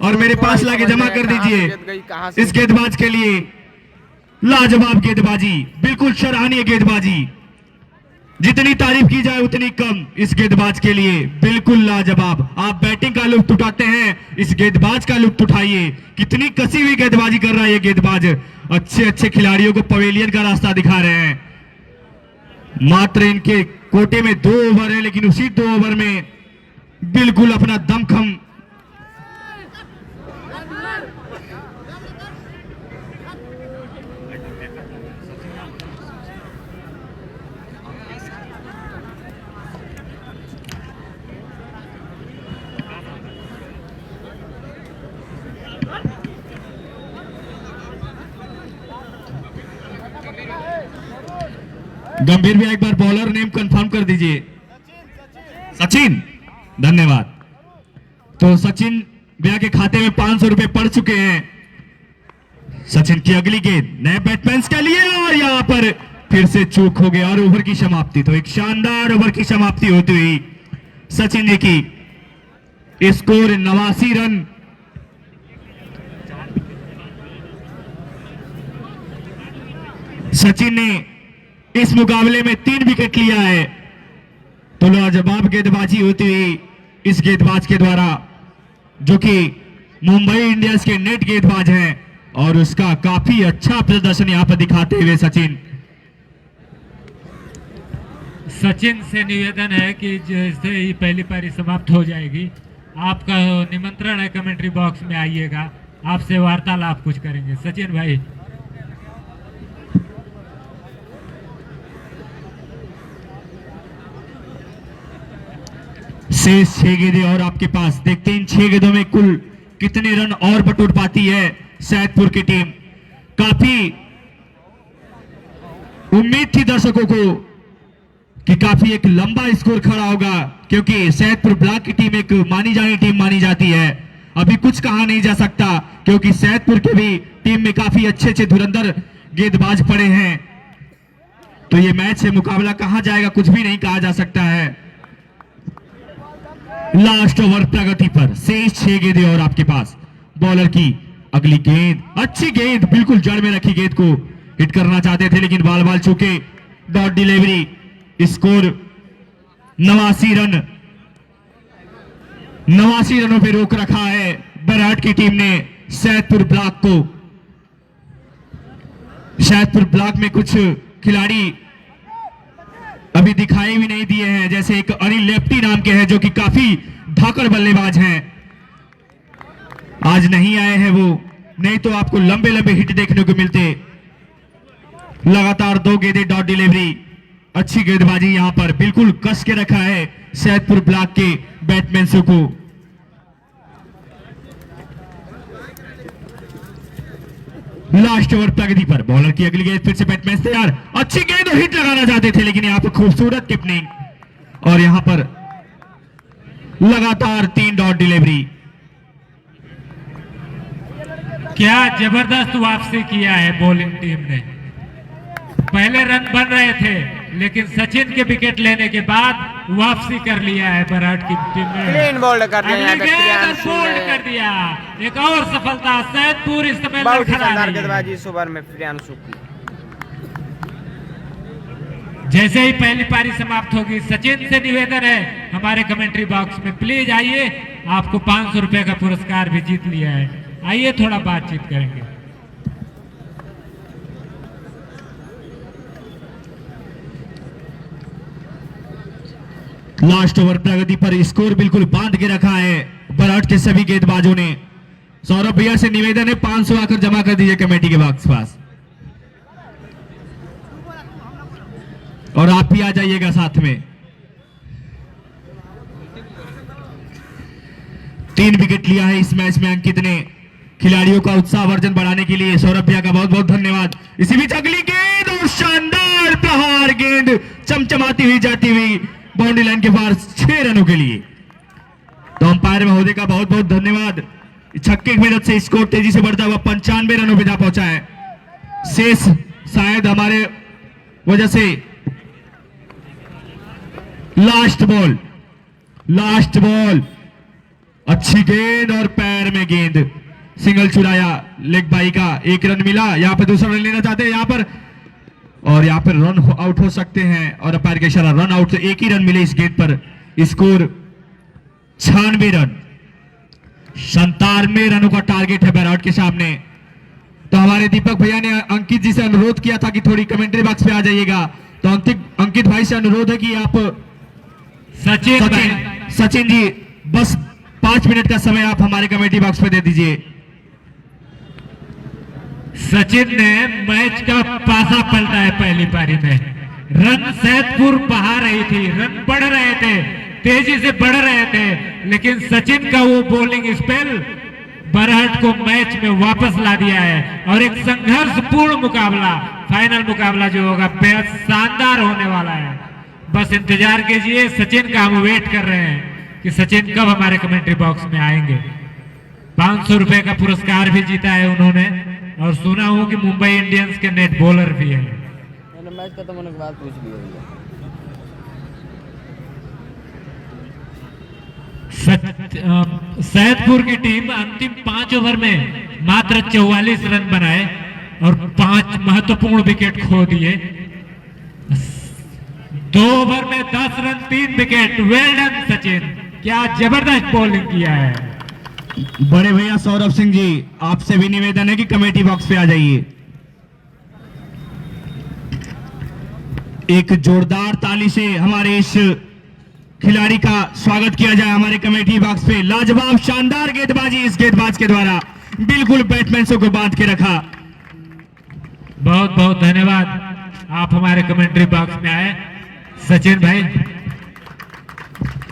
और मेरे पास लाके जमा कर दीजिए इस गेंदबाज के लिए। लाजवाब गेंदबाजी, बिल्कुल सराहनीय गेंदबाजी, जितनी तारीफ की जाए उतनी कम इस गेंदबाज के लिए, बिल्कुल लाजवाब। आप बैटिंग का लुत्फ उठाते हैं, इस गेंदबाज का लुत्फ उठाइए। कितनी कसी हुई गेंदबाजी कर रहा है ये गेंदबाज। अच्छे अच्छे खिलाड़ियों को पवेलियन का रास्ता दिखा रहे हैं। मात्र इनके कोटे में 2 ओवर है लेकिन उसी 2 ओवर में बिल्कुल अपना दमखम गंभीर भैया एक बार बॉलर नेम कंफर्म कर दीजिए। सचिन, धन्यवाद। तो सचिन भैया के खाते में 500 रुपए पड़ चुके हैं। सचिन की अगली गेंद नए बैट्समैन के लिए और यहां पर फिर से चूक हो गया और ओवर की समाप्ति। तो एक शानदार ओवर की समाप्ति होती हुई सचिन जी की। Score 89 run. सचिन ने इस मुकाबले में 3 विकेट लिया है। तो लाजवाब गेंदबाजी होती हुई इस गेंदबाज के द्वारा, जो कि मुंबई इंडियंस के नेट गेंदबाज हैं, और उसका काफी अच्छा प्रदर्शन यहां पर दिखाते हुए सचिन से निवेदन है कि जैसे ही पहली पारी समाप्त हो जाएगी, आपका निमंत्रण है, कमेंट्री बॉक्स में आइएगा, आपसे वार्तालाप कुछ करेंगे। सचिन भाई, शेष 6 गेंदें और आपके पास। देखते हैं इन 6 गेंदों में कुल कितने रन और बटोर पाती है सैदपुर की टीम। काफी उम्मीद थी दर्शकों को कि काफी एक लंबा स्कोर खड़ा होगा, क्योंकि सैदपुर ब्लॉक की टीम एक मानी जानी टीम मानी जाती है। अभी कुछ कहा नहीं जा सकता, क्योंकि सैदपुर की भी टीम में काफी अच्छे धुरंधर गेंदबाज पड़े हैं। तो ये मैच है, मुकाबला कहां जाएगा कुछ भी नहीं कहा जा सकता है। लास्ट ओवर प्रगति पर, शेष 6 गेंदें और आपके पास। बॉलर की अगली गेंद, अच्छी गेंद, बिल्कुल जड़ में रखी गेंद को हिट करना चाहते थे, लेकिन बाल चूके। Dot delivery. Score 89 run. 89 रनों पे रोक रखा है बरहट की टीम ने सैदपुर ब्लॉक को। सैदपुर ब्लॉक में कुछ खिलाड़ी अभी दिखाई भी नहीं दिए हैं, जैसे एक अनिल लेफ्टी नाम के हैं, जो कि काफी धाकड़ बल्लेबाज हैं। आज नहीं आए हैं वो, नहीं तो आपको लंबे लंबे हिट देखने को मिलते। लगातार 2 गेंदें, डॉट डिलीवरी, अच्छी गेंदबाजी यहां पर बिल्कुल कस के रखा है सैदपुर ब्लॉक के बैट्समैन को। लास्ट ओवर प्रगति पर, बॉलर की अगली गेंद, फिर से बैट्समैन तैयार, अच्छी गेंद और हिट लगाना चाहते थे, लेकिन यहां पर खूबसूरत टिप्पणी और यहां पर लगातार 3 डॉट डिलीवरी। क्या जबरदस्त वापसी किया है बॉलिंग टीम ने। पहले रन बन रहे थे, लेकिन सचिन के विकेट लेने के बाद वापसी कर लिया है बरहट की टीम ने। क्लीन बोल्ड कर दिया, यहाँ पे प्रियांशु बोल्ड ने कर दिया। एक और सफलता सैदपुर इस समय बहुत ही लड़खड़ा शानदार रही है। गेंदबाजी इस ओवर में प्रियांशु की। जैसे ही पहली पारी समाप्त होगी, सचिन से निवेदन है हमारे कमेंट्री बॉक्स में प्लीज आइए, आपको 500 रुपए का पुरस्कार भी जीत लिया है। आइए थोड़ा बातचीत करेंगे। लास्ट ओवर प्रगति पर, स्कोर बिल्कुल बांध के रखा है बरहट के सभी गेंदबाजों ने। सौरभ भैया से निवेदन है 500 आकर जमा कर दीजिए कमेटी के बॉक्स पास, और आप भी आ जाइएगा साथ में। 3 विकेट लिया है इस मैच में अंकित ने। खिलाड़ियों का उत्साहवर्धन बढ़ाने के लिए सौरभ भैया का बहुत बहुत धन्यवाद। इसी बीच अगली गेंद और शानदार प्रहार, गेंद चमचमाती हुई जाती हुई बाउंड्री लाइन के पार 6 रनों के लिए। तो अंपायर महोदय का बहुत बहुत धन्यवाद। छक्के की मदद से स्कोर तेजी से बढ़ता हुआ 95 रनों पे जा पहुंचा है। शेष शायद हमारे वजह से। लास्ट बॉल, अच्छी गेंद और पैर में गेंद, सिंगल चुराया लेग बाई का, 1 रन मिला। यहां पर दूसरा रन लेना चाहते हैं यहां पर, और यहां पर रन आउट हो सकते हैं, और अंपायर का इशारा रन आउट। तो 1 ही रन मिले इस गेंद पर। Score 96 run. 97 रनों का टारगेट है बरहट के सामने। तो हमारे दीपक भैया ने अंकित जी से अनुरोध किया था कि थोड़ी कमेंट्री बॉक्स पे आ जाइएगा। तो अंकित भाई से अनुरोध है कि आप सचिन जी बस 5 मिनट का समय आप हमारे कमेटी बॉक्स पे दे दीजिए। सचिन ने मैच का पासा पलटा है पहली पारी में। रन सैदपुर बहा रही थी, रन बढ़ रहे थे, तेजी से बढ़ रहे थे, लेकिन सचिन का वो बॉलिंग स्पेल बरहट को मैच में वापस ला दिया है, और एक संघर्षपूर्ण मुकाबला फाइनल मुकाबला जो होगा बेहद शानदार होने वाला है। बस इंतजार कीजिए, सचिन का हम वेट कर रहे हैं कि सचिन कब हमारे कमेंट्री बॉक्स में आएंगे। 500 रुपए का पुरस्कार भी जीता है उन्होंने, और सुना हूं कि मुंबई इंडियंस के नेट बॉलर भी हैं। मैंने मैच खत्म होने के बाद पूछ लिया भैया। सैदपुर की टीम अंतिम 5 ओवर में मात्र 44 रन बनाए और 5 महत्वपूर्ण विकेट खो दिए। 2 ओवर में 10 run 3 wicket. Well done Sachin, क्या जबरदस्त बॉलिंग किया है। बड़े भैया सौरभ सिंह जी, आपसे भी निवेदन है कि कमेटी बॉक्स पे आ जाइए। एक जोरदार ताली से हमारे इस खिलाड़ी का स्वागत किया जाए हमारे कमेटी बॉक्स पे। लाजवाब शानदार गेंदबाजी इस गेंदबाज के द्वारा, बिल्कुल बैट्समैनों को बांध के रखा। बहुत बहुत धन्यवाद, आप हमारे कमेंट्री बॉक्स में आए। सचिन भाई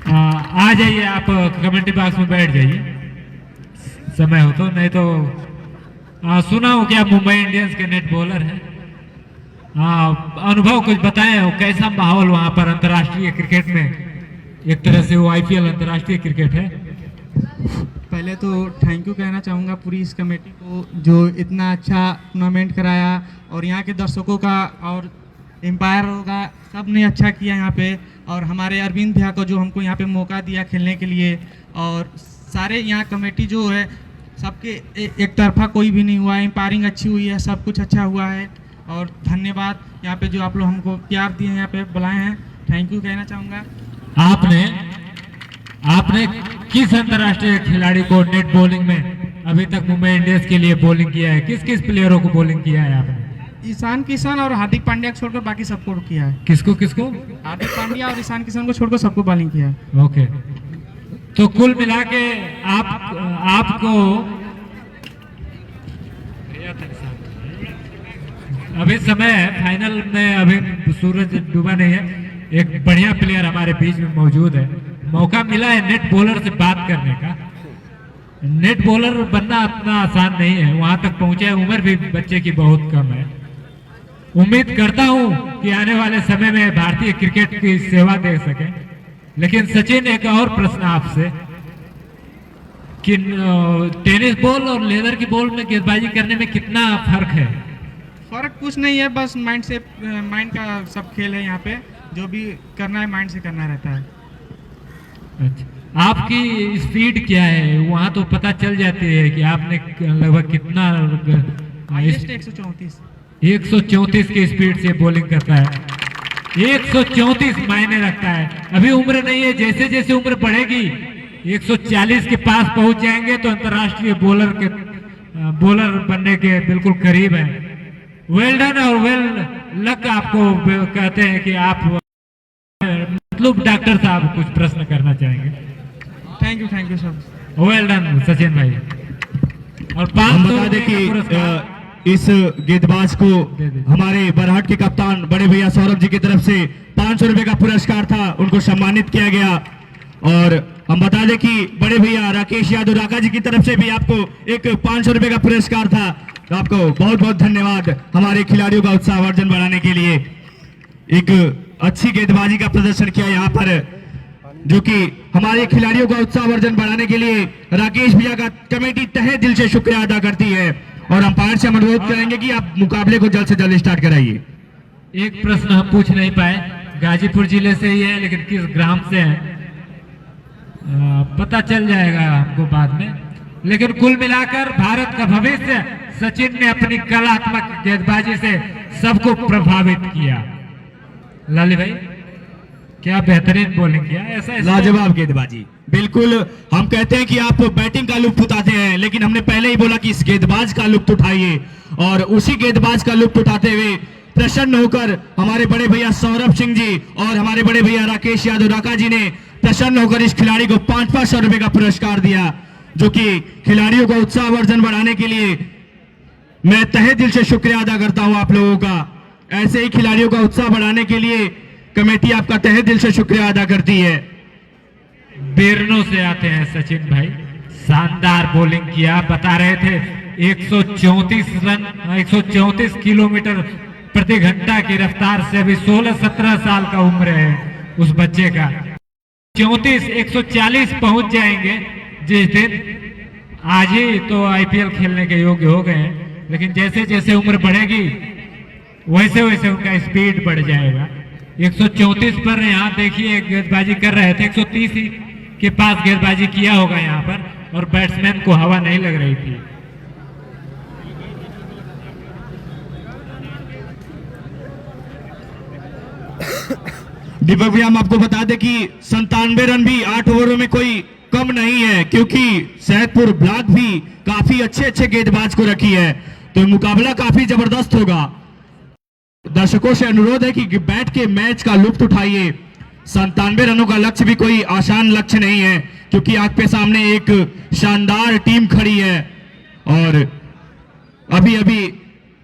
आ जाइए, आप कमेंट्री बॉक्स में बैठ जाइए समय हो तो, नहीं तो सुना हूं कि आप मुंबई इंडियंस के नेट बॉलर हैं। अनुभव कुछ बताएं, कैसा माहौल वहां पर अंतर्राष्ट्रीय क्रिकेट में? एक तरह से वो आईपीएल अंतर्राष्ट्रीय क्रिकेट है। पहले तो थैंक यू कहना चाहूँगा पूरी इस कमेटी को जो इतना अच्छा टूर्नामेंट कराया, और यहाँ के दर्शकों का और एम्पायरों का सब ने अच्छा किया यहाँ पे, और हमारे अरविंद भैया को जो हमको यहाँ पे मौका दिया खेलने के लिए, और सारे यहाँ कमेटी जो है सबके एक तरफा कोई भी नहीं हुआ है, एम्पायरिंग अच्छी हुई है, सब कुछ अच्छा हुआ है। और धन्यवाद यहाँ पे जो आप लोग हमको प्यार दिए, यहाँ पे बुलाए हैं, थैंक यू कहना चाहूँगा। आपने किस अंतर्राष्ट्रीय खिलाड़ी को नेट बॉलिंग में अभी तक मुंबई इंडियंस के लिए बॉलिंग किया है? किस किस प्लेयरों को बॉलिंग किया है आपने? ईशान किशन और हार्दिक पांड्या को छोड़कर बाकी सबको किया है। किसको किसको? हार्दिक पांड्या और ईशान किशन को छोड़कर सबको बॉलिंग किया है। ओके, तो कुल मिला के आपको अभी समय है फाइनल में, अभी सूरज डूबा नहीं है। एक बढ़िया प्लेयर हमारे बीच में मौजूद है, मौका मिला है नेट बॉलर से बात करने का। नेट बॉलर बनना इतना आसान नहीं है, वहां तक पहुंचे है, उम्र भी बच्चे की बहुत कम है। उम्मीद करता हूं कि आने वाले समय में भारतीय क्रिकेट की सेवा दे सके। लेकिन सचिन, एक और प्रश्न आपसे कि टेनिस बॉल और लेदर की बॉल में गेंदबाजी करने में कितना फर्क है? फर्क कुछ नहीं है, बस माइंड का सब खेल है। यहाँ पे जो भी करना है माइंड से करना रहता है। अच्छा, आपकी स्पीड क्या है? वहाँ तो पता चल जाती है कि आपने लगभग कितना 134 की स्पीड से बॉलिंग करता है। 134 मायने रखता है। अभी उम्र नहीं है, जैसे जैसे उम्र बढ़ेगी 140 के पास पहुंच जाएंगे तो अंतर्राष्ट्रीय बॉलर बनने के बिल्कुल करीब है। वेल डन और वेल लक आपको कहते हैं कि आप, मतलब डॉक्टर साहब कुछ प्रश्न करना चाहेंगे? Thank you sir. Well done Sachin भाई। और हम बता दें कि इस गेंदबाज को हमारे बरहट के कप्तान बड़े भैया सौरभ जी की तरफ से 500 रुपए का पुरस्कार था, उनको सम्मानित किया गया। और हम बता दें कि बड़े भैया राकेश यादव राका जी की तरफ से भी आपको एक 500 रुपए का पुरस्कार था। तो आपको बहुत बहुत धन्यवाद हमारे खिलाड़ियों का उत्साहवर्धन बढ़ाने के लिए। एक अच्छी गेंदबाजी का प्रदर्शन किया यहाँ पर, जो कि हमारे खिलाड़ियों का उत्साहवर्धन बढ़ाने के लिए राकेश भैया का कमेटी तहे दिल से शुक्रिया अदा करती है। और अंपायर से हम अनुरोध करेंगे कि आप मुकाबले को जल्द से जल्द स्टार्ट कराइए। एक प्रश्न हम पूछ नहीं पाए, गाजीपुर जिले से ही है लेकिन किस ग्राम से है पता चल जाएगा हमको बाद में। लेकिन कुल मिलाकर भारत का भविष्य सचिन ने अपनी कलात्मक गेंदबाजी से सबको प्रभावित किया। लाली भाई, क्या बेहतरीन बॉलिंग किया। ऐसा लाजवाब गेंदबाजी, बिल्कुल। हम कहते हैं कि आप बैटिंग का लुत्फ उठाते हैं, लेकिन हमने पहले ही बोला कि इस गेंदबाज का लुत्फ उठाइए। और उसी गेंदबाज का लुत्फ उठाते हुए प्रसन्न होकर हमारे बड़े भैया सौरभ सिंह जी और हमारे बड़े भैया राकेश यादव राका जी ने प्रसन्न होकर इस खिलाड़ी को 500 रुपए का पुरस्कार दिया, जो कि खिलाड़ियों का उत्साहवर्धन बढ़ाने के लिए मैं तहे दिल से शुक्रिया अदा करता हूं आप लोगों का। ऐसे ही खिलाड़ियों का उत्साह बढ़ाने के लिए कमेटी आपका तहे दिल से शुक्रिया अदा करती है। बेरनो से आते हैं सचिन भाई, शानदार बॉलिंग किया। बता रहे थे 134 रन, 134 किलोमीटर प्रति घंटा की रफ्तार से अभी 16-17 साल का उम्र है उस बच्चे का। 140 पहुंच जाएंगे जिस दिन। आज ही तो आईपीएल खेलने के योग्य हो गए हैं, लेकिन जैसे जैसे उम्र बढ़ेगी वैसे वैसे उनका स्पीड बढ़ जाएगा। 134 पर यहाँ देखिए गेंदबाजी कर रहे थे, 130 के पास गेंदबाजी किया होगा यहाँ पर, और बैट्समैन को हवा नहीं लग रही थी। दीपक भैया हम आपको बता दें कि 97 रन भी 8 ओवरों में कोई कम नहीं है, क्योंकि सैदपुर ब्लॉक भी काफी अच्छे गेंदबाज को रखी है, तो मुकाबला काफी जबरदस्त होगा। दर्शकों से अनुरोध है कि बैठ के मैच का लुत्फ उठाइए। 97 रनों का लक्ष्य भी कोई आसान लक्ष्य नहीं है, क्योंकि आपके सामने एक शानदार टीम खड़ी है और अभी अभी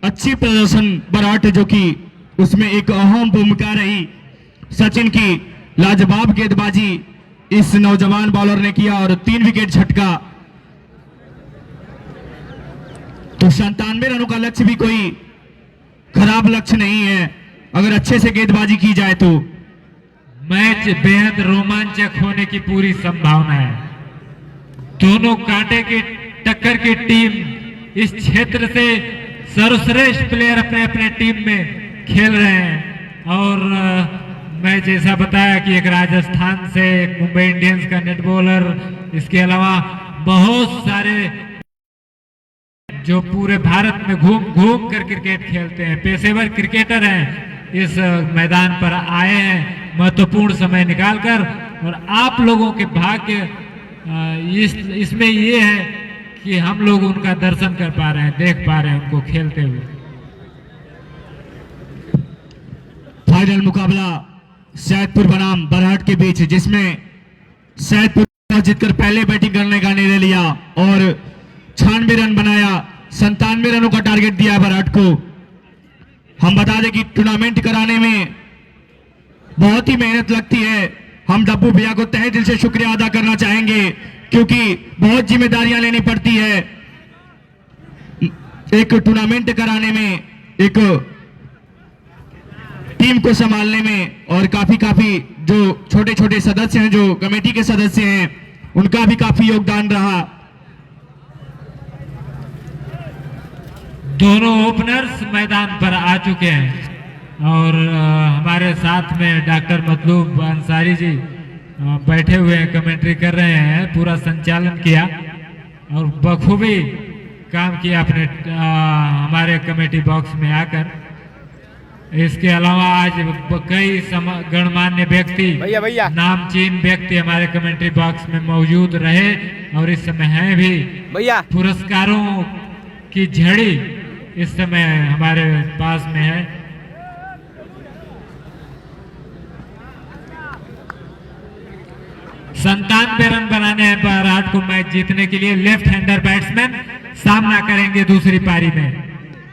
अच्छी प्रदर्शन बराट जो कि उसमें एक अहम भूमिका रही। सचिन की लाजवाब गेंदबाजी इस नौजवान बॉलर ने किया और 3 विकेट झटका। तो 97 रनों का लक्ष्य भी कोई खराब लक्ष्य नहीं है अगर अच्छे से गेंदबाजी की जाए तो। मैच बेहद रोमांचक होने की पूरी संभावना है। दोनों कांटे की टक्कर की टीम इस क्षेत्र से सर्वश्रेष्ठ प्लेयर अपने अपने टीम में खेल रहे हैं, और मैं जैसा बताया कि एक राजस्थान से, एक मुंबई इंडियंस का नेट बॉलर, इसके अलावा बहुत सारे जो पूरे भारत में घूम घूम कर क्रिकेट खेलते हैं, पेशेवर क्रिकेटर हैं, इस मैदान पर आए हैं महत्वपूर्ण समय निकालकर। और आप लोगों के भाग्य इसमें ये है कि हम लोग उनका दर्शन कर पा रहे हैं, देख पा रहे हैं उनको खेलते हुए। फाइनल मुकाबला सैदपुर बनाम बरहट के बीच, जिसमें सैदपुर जीतकर पहले बैटिंग करने का निर्णय लिया और 96 रन बनाया। 97 रनों का टारगेट दिया बरहट को। हम बता दें कि टूर्नामेंट कराने में बहुत ही मेहनत लगती है। हम डब्बू भैया को तहे दिल से शुक्रिया अदा करना चाहेंगे, क्योंकि बहुत जिम्मेदारियां लेनी पड़ती है एक टूर्नामेंट कराने में, एक टीम को संभालने में, और काफी जो छोटे छोटे सदस्य हैं, जो कमेटी के सदस्य हैं, उनका भी काफी योगदान रहा। दोनों ओपनर्स मैदान पर आ चुके हैं और हमारे साथ में डॉक्टर मतलूब अंसारी जी बैठे हुए हैं, कमेंट्री कर रहे हैं। पूरा संचालन किया और बखूबी काम किया अपने हमारे कमेटी बॉक्स में आकर। इसके अलावा आज कई गणमान्य व्यक्ति, भैया नामचीन व्यक्ति हमारे कमेंट्री बॉक्स में मौजूद रहे और इस समय हैं भी। भैया पुरस्कारों की झड़ी इस समय हमारे पास में है। संतानवे रन बनाने हैं बरहट को मैच जीतने के लिए। लेफ्ट हैंडर बैट्समैन सामना करेंगे दूसरी पारी में।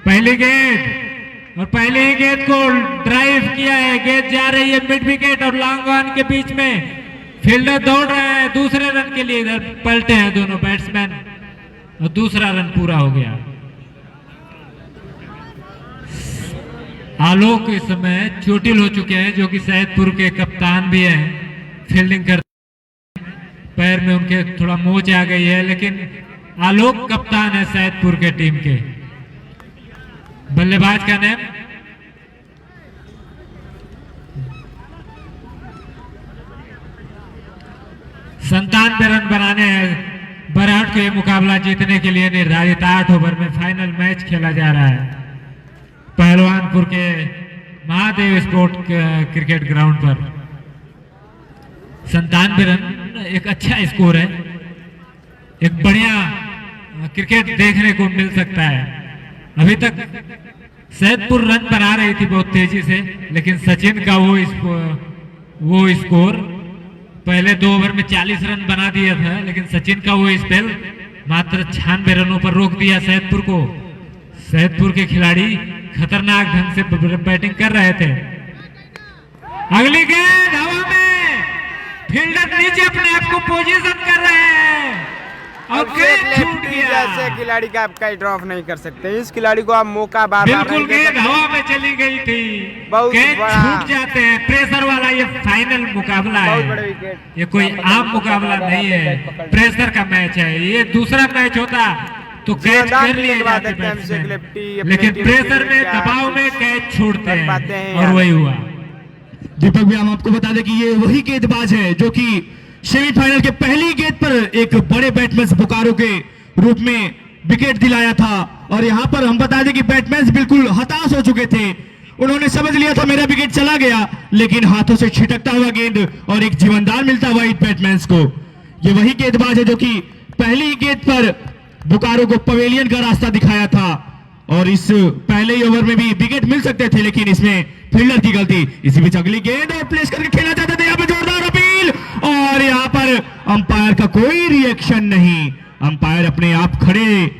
पहली गेंद और पहली ही गेंद को ड्राइव किया है, गेंद जा रही है मिड विकेट और लॉन्ग ऑन के बीच में। फील्डर दौड़ रहे हैं दूसरे रन के लिए, इधर पलटे हैं दोनों बैट्समैन और दूसरा रन पूरा हो गया। आलोक इस समय चोटिल हो चुके हैं, जो कि सैदपुर के कप्तान भी हैं। फील्डिंग करते पैर में उनके थोड़ा मोच आ गई है, लेकिन आलोक कप्तान है सैदपुर के टीम के। बल्लेबाज का नेम संतानवे रन बनाने हैं बरहट को। यह मुकाबला जीतने के लिए निर्धारित 8 ओवर में फाइनल मैच खेला जा रहा है पहलवानपुर के महादेव स्पोर्ट क्रिकेट ग्राउंड पर। 97 रन एक अच्छा स्कोर है, एक बढ़िया क्रिकेट देखने को मिल सकता है। अभी तक सैदपुर रन बना रही थी बहुत तेजी से, लेकिन सचिन का वो स्कोर पहले 2 ओवर में 40 रन बना दिया था, लेकिन सचिन का वो स्पेल मात्र 96 रनों पर रोक दिया सैदपुर को। सैदपुर के खिलाड़ी खतरनाक ढंग से बैटिंग कर रहे थे। अगली गेंद हवा में, फील्डर नीचे अपने आप को पोजीशन कर रहे हैं और अब गेंद से छूट लेफ्टी गया। जैसे खिलाड़ी का आप कैच ड्रॉप नहीं कर सकते, इस खिलाड़ी को आप मौका बार बार बिल्कुल नहीं दे गेंद सकते। हवा में चली गई थी, बहुत कैच बड़ा। छूट जाते हैं। प्रेशर वाला ये फाइनल मुकाबला बहुत बड़े है, विकेट। ये कोई आम मुकाबला नहीं है, प्रेशर का मैच है। ये दूसरा मैच होता तो कैच जीवनदान कर मिलने लिए के बाद जाते देखते हैं हमसे एक बैट्समैन, लेफ्टी अपने लेकिन टीम प्रेशर के में क्या दबाव में कुछ कैच छूटते कर पाते हैं हैं और यार। वही हुआ। दीपक भी हम आपको बता दें कि ये वही गेंदबाज है जो कि सेमीफाइनल के पहली गेंद पर एक बड़े बैट्समैन बोकारो के रूप में विकेट दिलाया था। और यहां पर हम बता दें कि बैट्समैन बिल्कुल हताश हो चुके थे, उन्होंने समझ लिया था मेरा विकेट चला गया, लेकिन हाथों से छिटकता हुआ गेंद और एक जीवनदान मिलता हुआ इन बैट्समैन को। ये वही गेंदबाज है जो कि पहली गेंद पर बोकारो को पवेलियन का रास्ता दिखाया था। और इस पहले ही ओवर में भी विकेट मिल सकते थे, लेकिन इसमें फील्डर की गलती। इसी बीच अगली गेंद और प्लेस करके खेलना चाहते थे, यहाँ पे जोरदार अपील और यहाँ पर अंपायर का कोई रिएक्शन नहीं। अंपायर अपने आप खड़े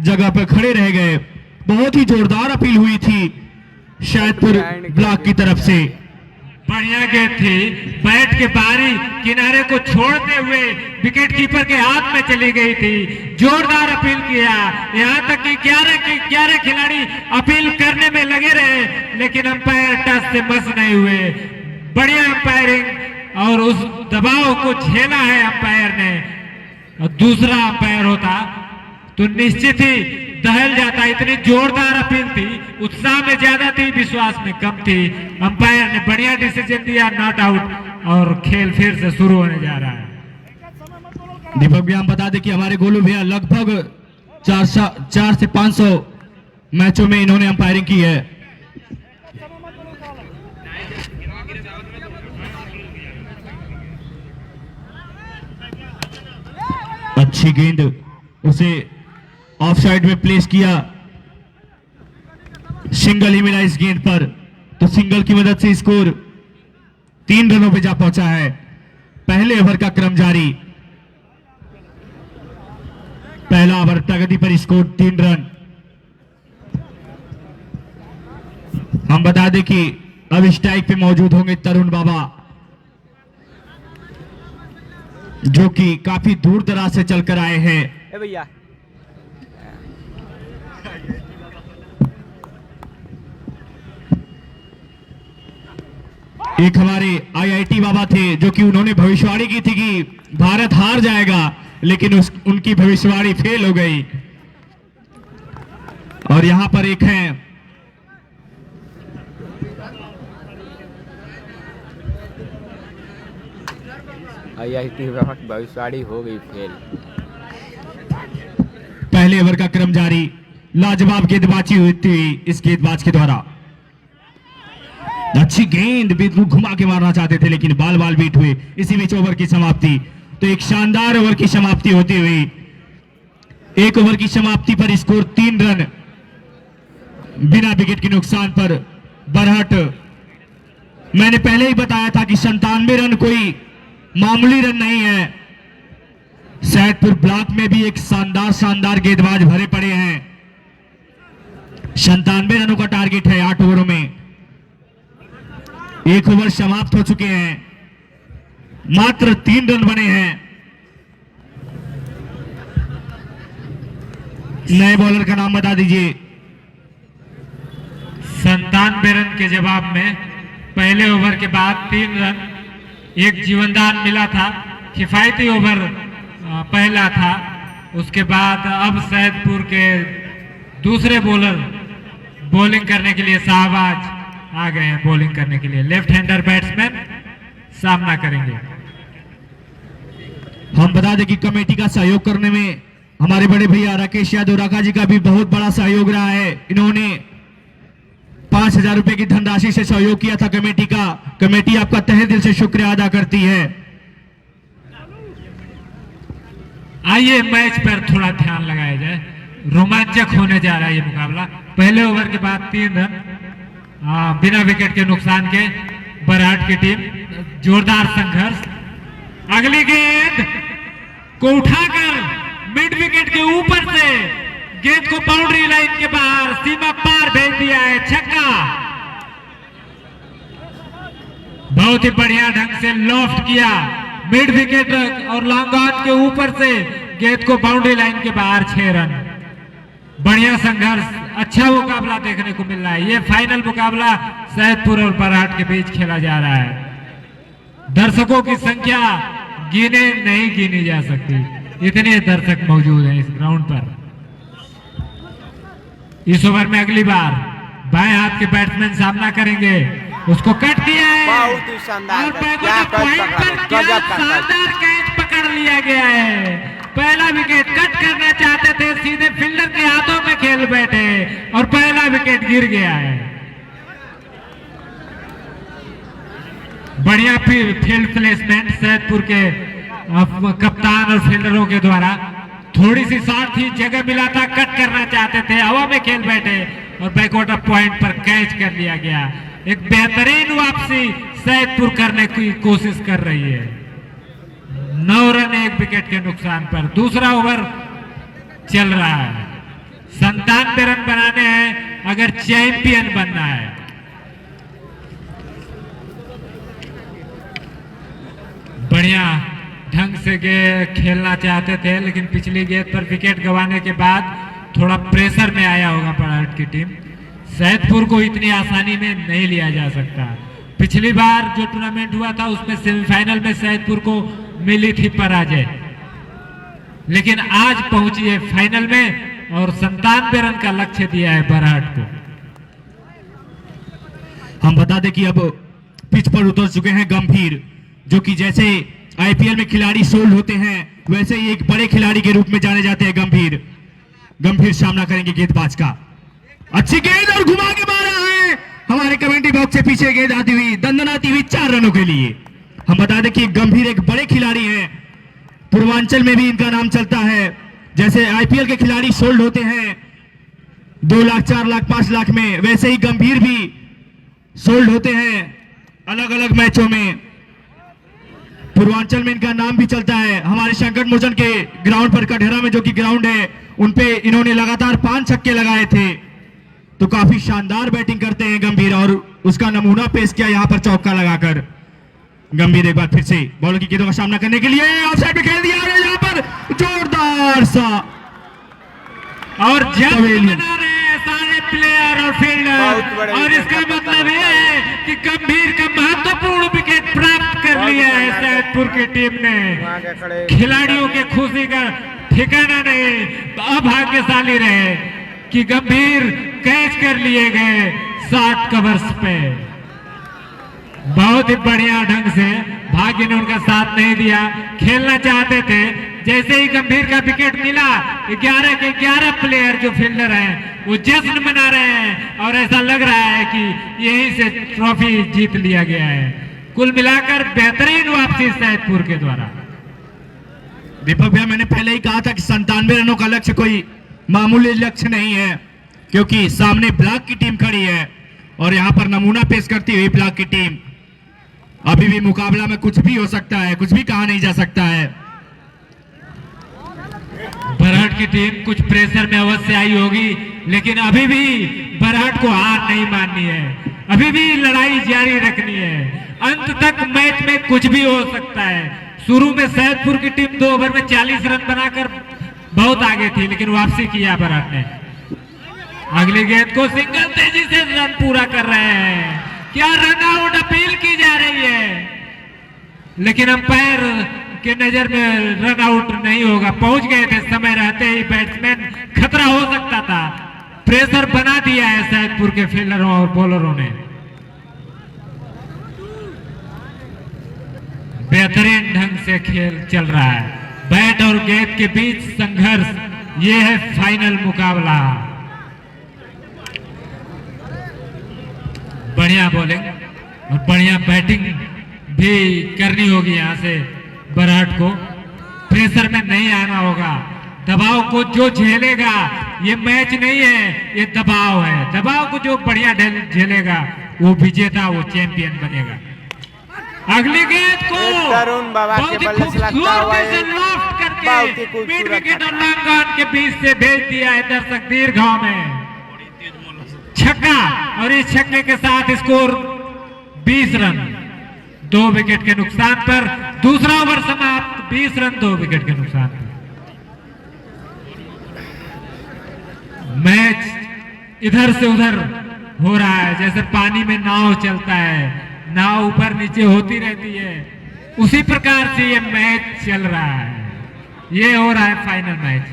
जगह पर खड़े रह गए। बहुत ही जोरदार अपील हुई थी शायदपुर ब्लॉक की तरफ से। बढ़िया गेंद थी, बैट के बारी किनारे को छोड़ते हुए विकेट कीपर के हाथ में चली गई थी। जोरदार अपील किया, यहाँ तक कि 11 खिलाड़ी अपील करने में लगे रहे, लेकिन अंपायर टच से मस नहीं हुए। बढ़िया अंपायरिंग और उस दबाव को झेला है अंपायर ने। और दूसरा अंपायर होता तो निश्चित ही दहल जाता। इतनी जोरदार अपील थी, उत्साह में ज्यादा थी, विश्वास में कम थी। अंपायर ने बढ़िया डिसीजन दिया, नॉट आउट, और खेल फिर से शुरू होने जा रहा है। दीपक भी हम बता दें कि हमारे गोलू भैया लगभग 400 से 500 मैचों में इन्होंने अंपायरिंग की है। अच्छी गेंद, उसे ऑफ साइड में प्लेस किया, सिंगल ही मिला इस गेंद पर, तो सिंगल की मदद से स्कोर 3 रनों पे जा पहुंचा है। पहले ओवर का क्रम जारी, पहला ओवर प्रगति पर स्कोर 3 रन। हम बता दें कि अब स्ट्राइक पे मौजूद होंगे तरुण बाबा, जो कि काफी दूर दराज से चलकर आए हैं। ए भैया एक हमारे आईआईटी बाबा थे जो कि उन्होंने भविष्यवाणी की थी कि भारत हार जाएगा, लेकिन उनकी भविष्यवाणी फेल हो गई। और यहां पर एक है आईआईटी की भविष्यवाणी हो गई फेल। पहले ओवर का क्रम जारी, लाजवाब गेंदबाजी हुई थी इस गेंदबाज के द्वारा। अच्छी गेंद, बिल्कुल घुमा के मारना चाहते थे, लेकिन बाल बाल बीट हुए। इसी बीच ओवर की समाप्ति, तो एक शानदार ओवर की समाप्ति होती हुई, एक ओवर की समाप्ति पर स्कोर 3 रन, बिना विकेट के नुकसान पर बरहट। मैंने पहले ही बताया था कि 97 रन कोई मामूली रन नहीं है। सैदपुर ब्लॉक में भी एक शानदार गेंदबाज भरे पड़े हैं। 97 रनों का टारगेट है 8 ओवरों में। एक ओवर समाप्त हो चुके हैं, मात्र 3 रन बने हैं। नए बॉलर का नाम बता दीजिए। 97 रन के जवाब में पहले ओवर के बाद 3 रन, एक जीवनदान मिला था। किफायती ओवर पहला था। उसके बाद अब सैदपुर के दूसरे बॉलर बॉलिंग करने के लिए शाहबाज आ गए हैं। बॉलिंग करने के लिए लेफ्ट हैंडर बैट्समैन सामना करेंगे। हम बता दें कि कमेटी का सहयोग करने में हमारे बड़े भैया राकेश यादव राका जी का भी बहुत बड़ा सहयोग रहा है। इन्होंने 5000 रुपए की धनराशि से सहयोग किया था कमेटी का। कमेटी आपका तहे दिल से शुक्रिया अदा करती है। आइए मैच पर थोड़ा ध्यान लगाया जाए, रोमांचक होने जा रहा है ये मुकाबला। पहले ओवर के बाद 3 रन बिना विकेट के नुकसान के बरहाट की टीम। जोरदार संघर्ष, अगली गेंद को उठाकर मिड विकेट के ऊपर से गेंद को बाउंड्री लाइन के बाहर सीमा पार भेज दिया है। छक्का, बहुत ही बढ़िया ढंग से लॉफ्ट किया, मिड विकेट और लॉन्ग ऑन के ऊपर से गेंद को बाउंड्री लाइन के बाहर 6 रन। बढ़िया संघर्ष, अच्छा मुकाबला देखने को मिल रहा है। ये फाइनल मुकाबला सैदपुर और बरहाट के बीच खेला जा रहा है। दर्शकों की संख्या गिने नहीं गिनी जा सकती, इतने दर्शक मौजूद हैं इस ग्राउंड पर। इस ओवर में अगली बार बाएं हाथ के बैट्समैन सामना करेंगे। उसको कट किया है बहुत ही शानदार और कैच, बैकवर्ड क्या कैच पॉइंट पकड़ा, पर क्या गजब का कैच। शानदार कैच पकड़ लिया गया है। पहला विकेट कट करना चाहते थे, सीधे फील्डर के हाथों में खेल बैठे और पहला विकेट गिर गया है। बढ़िया फील्ड प्लेसमेंट सैदपुर के कप्तान और फील्डरों के द्वारा। थोड़ी सी साथ ही जगह मिला था, कट करना चाहते थे, हवा में खेल बैठे और बैकवर्ड पॉइंट पर कैच कर लिया गया। एक बेहतरीन वापसी सैदपुर करने की कोशिश कर रही है। 9 रन 1 विकेट के नुकसान पर दूसरा ओवर चल रहा है। 97 रन बनाने हैं अगर चैंपियन बनना है। बढ़िया ढंग से खेलना चाहते थे, लेकिन पिछली गेंद पर विकेट गंवाने के बाद थोड़ा प्रेशर में आया होगा बरहाट की टीम। सैदपुर को इतनी आसानी में नहीं लिया जा सकता। पिछली बार जो टूर्नामेंट हुआ था उसमें सेमीफाइनल में सैदपुर को मिली थी पराजय, लेकिन आज पहुंची है फाइनल में और 97 रन का लक्ष्य दिया है बरहाट को। हम बता दें कि अब पिच पर उतर चुके हैं गंभीर, जो कि जैसे आईपीएल में खिलाड़ी सोल्ड होते हैं वैसे ही एक बड़े खिलाड़ी के रूप में जाने जाते हैं गंभीर। गंभीर सामना करेंगे गेंदबाज का। अच्छी गेंद और घुमा के मारा है हमारे कमेंट्री बॉक्स से पीछे गेंद आती हुई, दंदनाती हुई 4 रनों के लिए। हम बता दें कि गंभीर एक बड़े खिलाड़ी हैं, पूर्वांचल में भी इनका नाम चलता है। जैसे आईपीएल के खिलाड़ी सोल्ड होते हैं 2 लाख 4 लाख 5 लाख में, वैसे ही गंभीर भी सोल्ड होते हैं अलग अलग मैचों में। पूर्वांचल में इनका नाम भी चलता है। हमारे संकट मोचन के ग्राउंड पर कटहरा में जो कि ग्राउंड है उनपे इन्होंने लगातार 5 छक्के लगाए थे। तो काफी शानदार बैटिंग करते हैं गंभीर और उसका नमूना पेश किया यहां पर चौका लगाकर। गंभीर एक बार फिर से बॉलर की गेंदों का सामना करने के लिए ऑफसाइड में खेल दिया है। यहां पर जोरदार सा और जब बना रहे हैं सारे प्लेयर और फील्डर, और इसका मतलब ये है कि गंभीर का महत्वपूर्ण विकेट प्राप्त कर लिया है सैदपुर की टीम ने। खिलाड़ियों के खुशी का ठिकाना नहीं, अभाग्यशाली रहे कि गंभीर कैच कर लिए गए 60 कवर्स पे। बहुत ही बढ़िया ढंग से भाग्य ने उनका साथ नहीं दिया, खेलना चाहते थे। जैसे ही गंभीर का विकेट मिला 11 के 11 प्लेयर जो फील्डर हैं वो जश्न मना रहे हैं और ऐसा लग रहा है कि यहीं से ट्रॉफी जीत लिया गया है। कुल मिलाकर बेहतरीन वापसी सैदपुर के द्वारा। दीपक भैया, मैंने पहले ही कहा था कि 97 रनों का लक्ष्य कोई मामूली लक्ष्य नहीं है, क्योंकि सामने ब्लॉक की टीम खड़ी है और यहां पर नमूना पेश करती हुई ब्लॉक की टीम। अभी भी मुकाबला में कुछ भी हो सकता है, कुछ भी कहा नहीं जा सकता है। बरहाट की टीम कुछ प्रेशर में अवश्य आई होगी, लेकिन अभी भी बरहाट को हार नहीं माननी है, अभी भी लड़ाई जारी रखनी है। अंत तक मैच में कुछ भी हो सकता है। शुरू में सैदपुर की टीम 2 ओवर में 40 रन बनाकर बहुत आगे थी, लेकिन वापसी किया बरहाट ने। अगली गेंद को सिंगल तेजी से रन पूरा कर रहे हैं। क्या रन आउट अपील की जा रही है, लेकिन अंपायर के नजर में रन आउट नहीं होगा। पहुंच गए थे समय रहते ही बैट्समैन, खतरा हो सकता था। प्रेशर बना दिया है सैदपुर के फील्डरों और बॉलरों ने। बेहतरीन ढंग से खेल चल रहा है। बैट और गेंद के बीच संघर्ष, ये है फाइनल मुकाबला। बढ़िया बॉलिंग और बढ़िया बैटिंग भी करनी होगी यहां से बरहाट को। प्रेशर में नहीं आना होगा। दबाव को जो झेलेगा, ये मैच नहीं है, ये दबाव है। दबाव को जो बढ़िया झेलेगा वो विजेता, वो चैंपियन बनेगा। अगली गेंद को तरुण बाबा के बल्ले से लगता हुआ है, लॉफ्ट बहुत ही करके खूबसूरत मिड विकेट और लॉन्ग ऑन के बीच से भेज दिया है दर्शक दीर्घाव में छक्का। और इस छक्के के साथ स्कोर 20 रन 2 विकेट के नुकसान पर। दूसरा ओवर समाप्त, 20 रन 2 विकेट के नुकसान पर। मैच इधर से उधर हो रहा है, जैसे पानी में नाव चलता है, नाव ऊपर नीचे होती रहती है, उसी प्रकार से ये मैच चल रहा है। ये हो रहा है फाइनल मैच।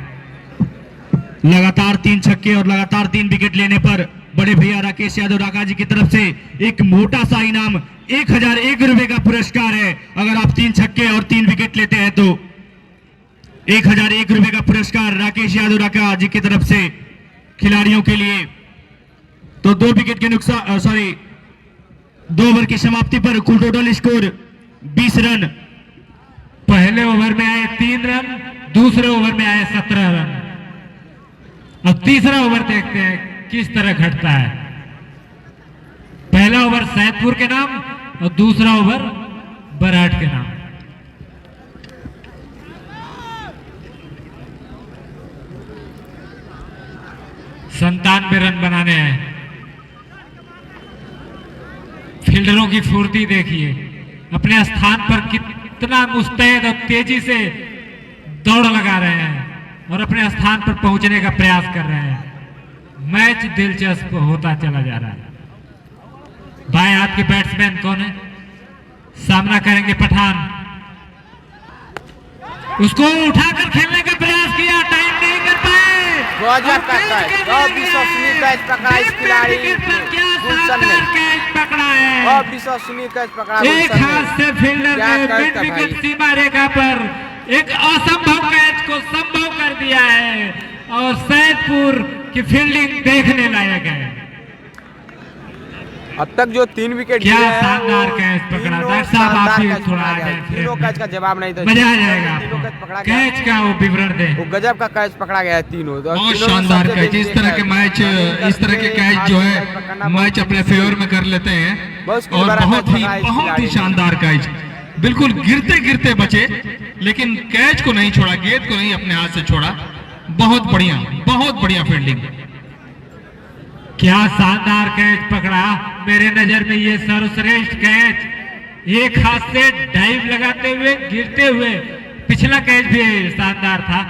लगातार 3 छक्के और लगातार 3 विकेट लेने पर बड़े भैया राकेश यादव राका जी की तरफ से एक मोटा सा इनाम 1001 रुपए का पुरस्कार है। अगर आप 3 छक्के और 3 विकेट लेते हैं तो 1001 रुपए का पुरस्कार राकेश यादव राका जी की तरफ से खिलाड़ियों के लिए। तो 2 विकेट के नुकसान 2 ओवर की समाप्ति पर कुल टोटल स्कोर 20 रन। पहले ओवर में आए 3 रन, दूसरे ओवर में आए 17 रन। अब तीसरा ओवर देखते हैं किस तरह घटता है। पहला ओवर सैदपुर के नाम और दूसरा ओवर बरहट के नाम। संतानवे रन बनाने हैं। फील्डरों की फुर्ती देखिए, अपने स्थान पर कितना मुस्तैद और तेजी से दौड़ लगा रहे हैं और अपने स्थान पर पहुंचने का प्रयास कर रहे हैं। मैच दिलचस्प होता चला जा रहा है। बाएं हाथ के बैट्समैन कौन है? सामना करेंगे पठान। उसको उठाकर खेलने का प्रयास किया, टाइम नहीं कर पाए। गजब का कैच, अविश्वसनीय कैच पकड़ा इस खिलाड़ी गुलशन ने। पकड़ा है, अविश्वसनीय कैच पकड़ा एक हाथ से फील्डर ने मिड विकेट सीमा रेखा पर एक असंभव कैच को संभव कर दिया है और सैदपुर की फील्डिंग देखने लायक है। अब तक जो 3 विकेट क्या गिरे हैं, शानदार वो कैच पकड़ा। तीनों डॉक्टर साहब आप भी शानदार कैच थोड़ा पकड़ा आ गया। जाए, तीनों कैच का जवाब नहीं था, मजा आ जाएगा तीनों कैच आपको। पकड़ा गया। कैच का वो विवरण दे। वो गजब का कैच पकड़ा गया है तीनों। बहुत शानदार कैच। इस तरह के मैच, इस तरह के कैच जो है मैच अपने फेवर में कर लेते हैं और बहुत ही शानदार कैच। बिल्कुल गिरते गिरते बचे लेकिन कैच को नहीं छोड़ा, गेंद को नहीं अपने हाथ से छोड़ा। बहुत बढ़िया फील्डिंग। क्या शानदार कैच पकड़ा। मेरे नजर में ये सर्वश्रेष्ठ कैच, एक हाथ से डाइव लगाते हुए गिरते हुए। पिछला कैच भी शानदार था।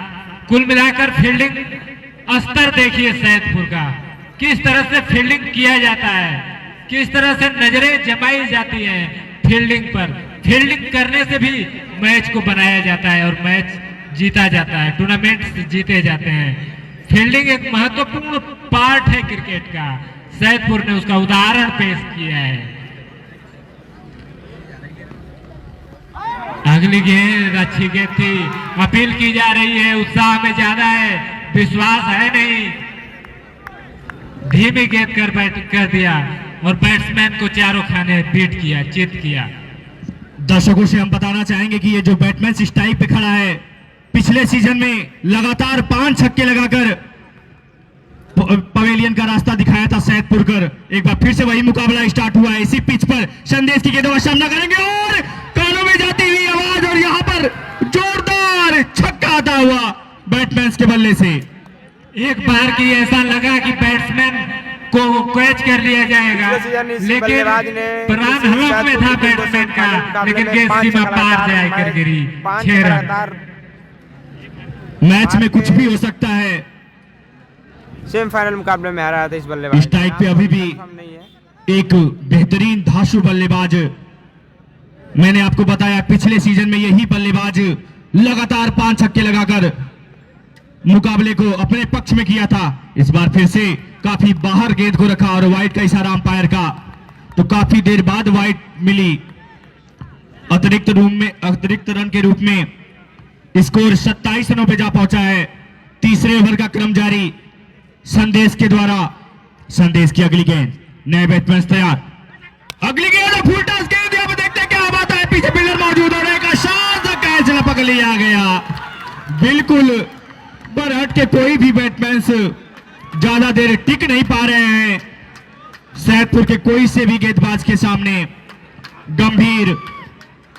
कुल मिलाकर फील्डिंग स्तर देखिए सैदपुर का, किस तरह से फील्डिंग किया जाता है, किस तरह से नजरें जमाई जाती हैं फील्डिंग पर। फील्डिंग करने से भी मैच को बनाया जाता है और मैच जीता जाता है, टूर्नामेंट जीते जाते हैं। फील्डिंग एक महत्वपूर्ण पार्ट है क्रिकेट का। सैदपुर ने उसका उदाहरण पेश किया है। अगली गेंद अच्छी गेंद थी। अपील की जा रही है, उत्साह में ज्यादा है, विश्वास है नहीं। धीमी गेंद कर दिया और बैट्समैन को चारों खाने बीट किया, चित किया। दर्शकों से हम बताना चाहेंगे कि ये जो बैट्समैन इस टाइप पे खड़ा है, पिछले सीजन में लगातार 5 छक्के लगाकर पवेलियन का रास्ता दिखाया था सैदपुर कर। एक बार फिर से वही मुकाबला स्टार्ट हुआ है इसी पिच पर। संदेश की गेंदों का सामना करेंगे और कानों में जाती हुई आवाज और यहाँ पर जोरदार छक्का आता हुआ बैट्समैन के बल्ले से। एक बार की ऐसा लगा कि बैट्समैन को कैच कर लिया जाएगा, लेकिन प्राण हलक में था बैट्समैन का, लेकिन गेंद सीमा पार जाकर गिरी। 6 रन। मैच में कुछ भी हो सकता है। सेमीफाइनल मुकाबले में हारा था इस बल्लेबाज। इस टाइप पे अभी भी एक बेहतरीन धांसू बल्लेबाज, मैंने आपको बताया पिछले सीजन में यही बल्लेबाज लगातार 5 छक्के लगाकर मुकाबले को अपने पक्ष में किया था। इस बार फिर से काफी बाहर गेंद को रखा और वाइड का इशारा अंपायर का, तो काफी देर बाद वाइड मिली। अतिरिक्त रन के रूप में स्कोर 27 रनों पे जा पहुंचा है। तीसरे ओवर का क्रम जारी संदेश के द्वारा। संदेश की अगली गेंद, नए बैट्समैन तैयार। अगली गेंद फुल टॉस गेंद, यहाँ पे देखते हैं क्या बात है। पीछे फील्डर मौजूद होने का शानदार कैच लपक लिया गया। बिल्कुल बरहट के कोई भी बैट्समैन ज्यादा देर टिक नहीं पा रहे हैं। सैदपुर के कोई से भी गेंदबाज के सामने गंभीर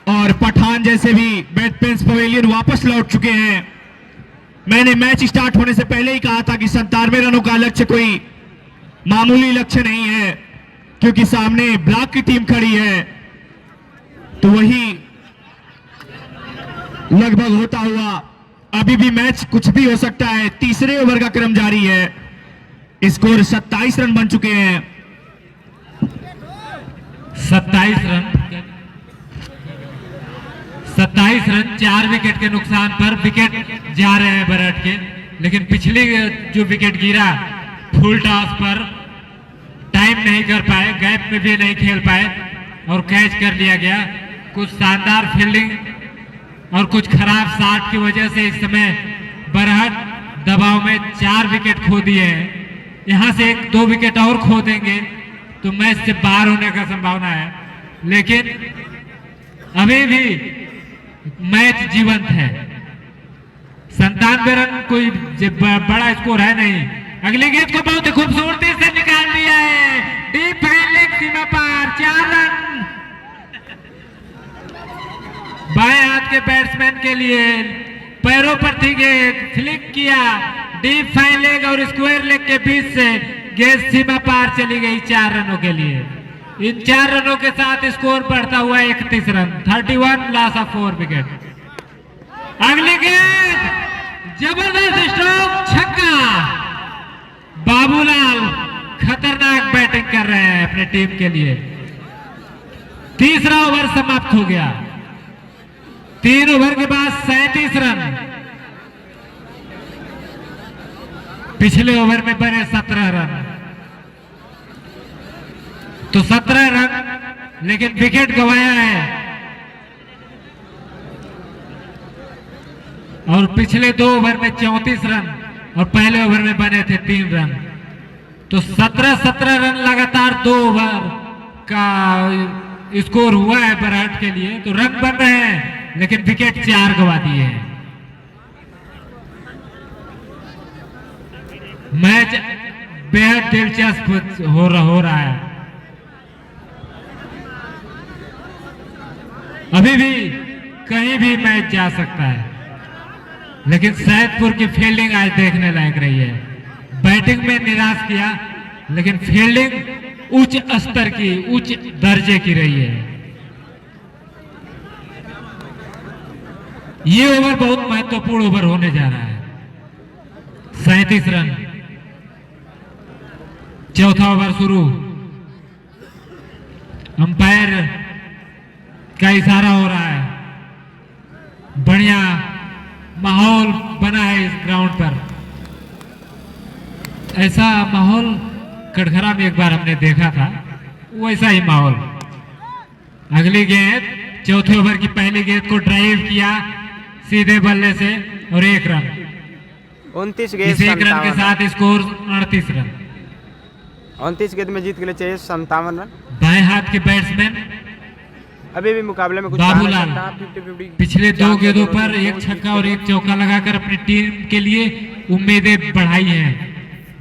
और पठान जैसे भी बैट्समैन पवेलियन वापस लौट चुके हैं। मैंने मैच स्टार्ट होने से पहले ही कहा था कि 97 रनों का लक्ष्य कोई मामूली लक्ष्य नहीं है, क्योंकि सामने ब्लॉक की टीम खड़ी है। तो वही लगभग होता हुआ अभी भी मैच कुछ भी हो सकता है। तीसरे ओवर का क्रम जारी है। स्कोर 27 रन बन चुके हैं। 27 रन 4 विकेट के नुकसान पर विकेट जा रहे हैं बरहट के, लेकिन पिछली जो विकेट गिरा फुल टॉस पर टाइम नहीं कर पाए, गैप में भी नहीं खेल पाए और कैच कर लिया गया। कुछ शानदार फील्डिंग और कुछ खराब शॉट की वजह से इस समय बरहट दबाव में 4 विकेट खो दिए हैं। यहां से 1-2 विकेट और खो देंगे तो मैच से बाहर होने का संभावना है, लेकिन अभी भी मैच जीवंत है। 97 रन कोई बड़ा स्कोर है नहीं। अगली गेंद को बहुत खूबसूरती से निकाल दिया है, डीप लेग सीमा पार, 4 रन। बाएं हाथ के बैट्समैन के लिए पैरों पर थी गेंद, फ्लिक किया, डीप फाइन लेग और स्क्वायर लेग के बीच से गेंद सीमा पार चली गई 4 रनों के लिए। इन 4 रनों के साथ स्कोर बढ़ता हुआ 31 रन, 31 लॉस ऑफ 4 विकेट। अगली गेंद जबरदस्त स्ट्रोक, छक्का। बाबूलाल खतरनाक बैटिंग कर रहे हैं अपने टीम के लिए। तीसरा ओवर समाप्त हो गया। 3 ओवर के बाद 37 रन। पिछले ओवर में बने 17 रन, तो 17 रन लेकिन विकेट गंवाया है। और पिछले 2 ओवर में 34 रन और पहले ओवर में बने थे 3 रन, तो 17 रन लगातार 2 ओवर का स्कोर हुआ है बरहट के लिए। तो रन बन रहे हैं लेकिन विकेट 4 गंवा दिए हैं। मैच बेहद दिलचस्प हो रहा है। अभी भी कहीं भी मैच जा सकता है, लेकिन सैदपुर की फील्डिंग आज देखने लायक रही है। बैटिंग में निराश किया, लेकिन फील्डिंग उच्च स्तर की, उच्च दर्जे की रही है। ये ओवर बहुत महत्वपूर्ण ओवर होने जा रहा है। 37 रन, चौथा ओवर शुरू। अंपायर का इशारा हो रहा है। बढ़िया माहौल बना है इस ग्राउंड पर। ऐसा माहौल कटघरा में एक बार हमने देखा था, वैसा ही माहौल। अगली गेंद, चौथे ओवर की पहली गेंद को ड्राइव किया सीधे बल्ले से और 1 रन। 29 गेंद, इस 1 रन के साथ स्कोर 38 रन। 29 गेंद में जीत के लिए चाहिए 57 रन। बाएं हाथ के बैट्समैन अभी भी मुकाबले में कुछ बाबूलाल पिछले 2 गेंदों पर 1 छक्का और 1 चौका लगाकर अपनी टीम के लिए उम्मीदें बढ़ाई हैं।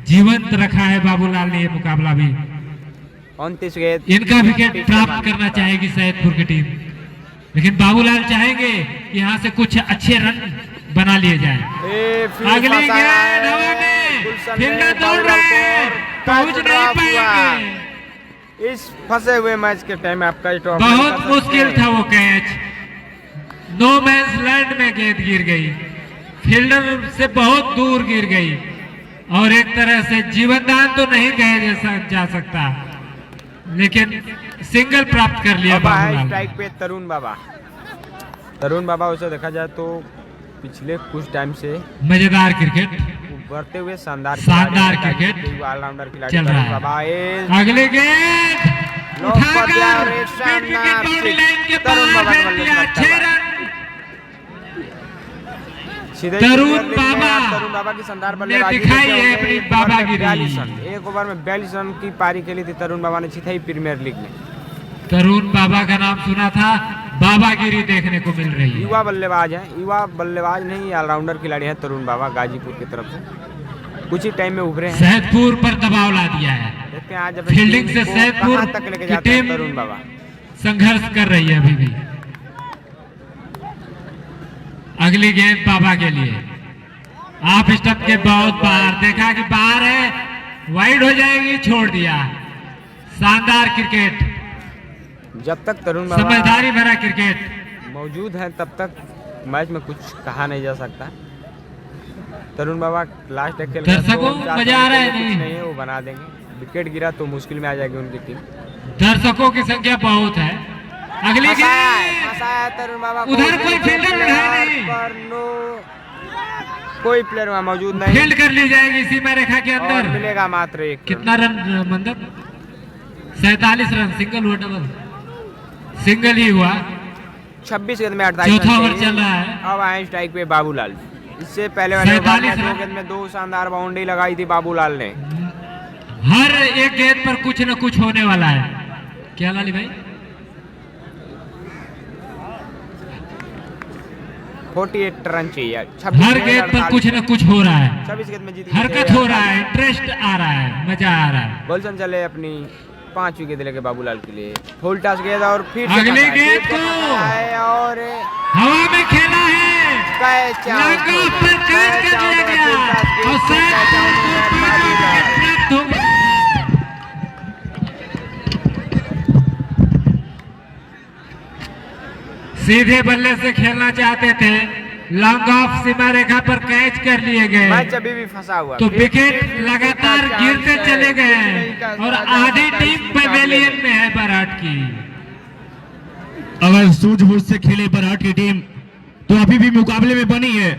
जीवंत रखा है बाबूलाल ने ये मुकाबला भी। 29 गेंद, इनका विकेट प्राप्त करना चाहेगी सैदपुर की टीम, लेकिन बाबूलाल चाहेंगे कि यहाँ से कुछ अच्छे रन बना लिए जाए। अगली गेंद हवा में, फील्डर दौड़ रहे हैं, पहुंच नहीं पाएंगे। इस फंसे हुए मैच के टाइम में आपका बहुत मुश्किल था वो कैच। नो मैंस लैंड में गेंद गिर गई, फील्डर से बहुत दूर गिर गई और एक तरह से जीवनदान तो नहीं कहा जा सकता, लेकिन सिंगल प्राप्त कर लिया बाबूलाल। स्ट्राइक पे तरुण बाबा उसे देखा जाए तो पिछले कुछ टाइम से मजेदार क्रिकेट, बढ़ते हुए शानदार क्रिकेट ऑलराउंडर खिलाड़ी चल रहा है। अगले गेंद उठाकर विकेट बाउंड्री लाइन के बाहर फेंक दिया, 6 रन। तरुण बाबा की शानदार बल्लेबाजी दिखाई है अपनी बाबागिरी। 1 ओवर में 42 रन की पारी खेली थी तरुण बाबा ने चिथई प्रीमियर लीग में। तरुण बाबा का नाम सुना था, बाबागिरी देखने को मिल रही है। युवा बल्लेबाज है, युवा बल्लेबाज नहीं ऑलराउंडर खिलाड़ी है तरुण बाबा, गाजीपुर की तरफ से कुछ ही टाइम में उभरे हैं। सैदपुर पर दबाव ला दिया है। देखते हैं आज फील्डिंग से सैदपुर तक लेके की जाते हैं टीम तरुण बाबा। संघर्ष कर रही है अभी भी। अगली गेंद बाबा के लिए, आप स्टंप के बहुत बाहर, देखा कि बाहर है, वाइड हो जाएगी, छोड़ दिया। शानदार क्रिकेट, जब तक तरुण बाबा समझदारी भरा क्रिकेट मौजूद है तब तक मैच में कुछ कहा नहीं जा सकता। तरुण बाबा लास्ट एक खेल दर्शकों को मजा आ रहा है कुछ नहीं? नहीं है, वो बना देंगे। विकेट गिरा तो मुश्किल में आ जाएगी उनकी टीम। दर्शकों की संख्या बहुत है। अगली गेंद फंसाया तरुण बाबा को। उधर कोई फील्डर है नहीं। पर नो, कोई प्लेयर वहाँ मौजूद नहीं। फील्ड कर ली जाएगी सीमा रेखा के और अंदर। मिलेगा मात्र 1 कितना रन मंदर? 47 रन। सिंगल हुआ डबल? सिंगल ही हुआ। 26 गेंद में 28 चौथा रन ओवर चाहिए। चल रहा है। अब आए स्ट्राइक पे बाबूलाल। इससे पहले वाले ओवर में 47 2 रन। गेंद में 2 शानदार बाउंड्री लगाई थी बाबूलाल ने। हर एक गेंद पर कुछ न कुछ होने वाला है। क्या लाली भाई? 48 रन चाहिए। हर गेंद पर कुछ न कुछ हो रहा है। 26 गेंद में जीत हरकत हो रहा है, इंटरेस्ट आ रहा है, मजा आ रहा है। बोलसन चले अपनी 5 विकेट लेके बाबूलाल के लिए। फुल टॉस गेंद और फिर से अगली फंसा है, गेंद फिर से को फंसा है और हवा में खेला है। Catch out. लंगा पर कैच कर लिया गया और सैयदपुर को 5 विकेट प्राप्त हो गए। सीधे बल्ले से खेलना चाहते थे, लॉन्ग ऑफ सीमा रेखा पर कैच कर लिए गए मैच अभी भी फंसा हुआ। तो विकेट लगातार गिरते चले गए और आधी टीम पवेलियन में है बराट की। अगर सूझबूझ से खेले बराट की टीम तो अभी भी मुकाबले में बनी है।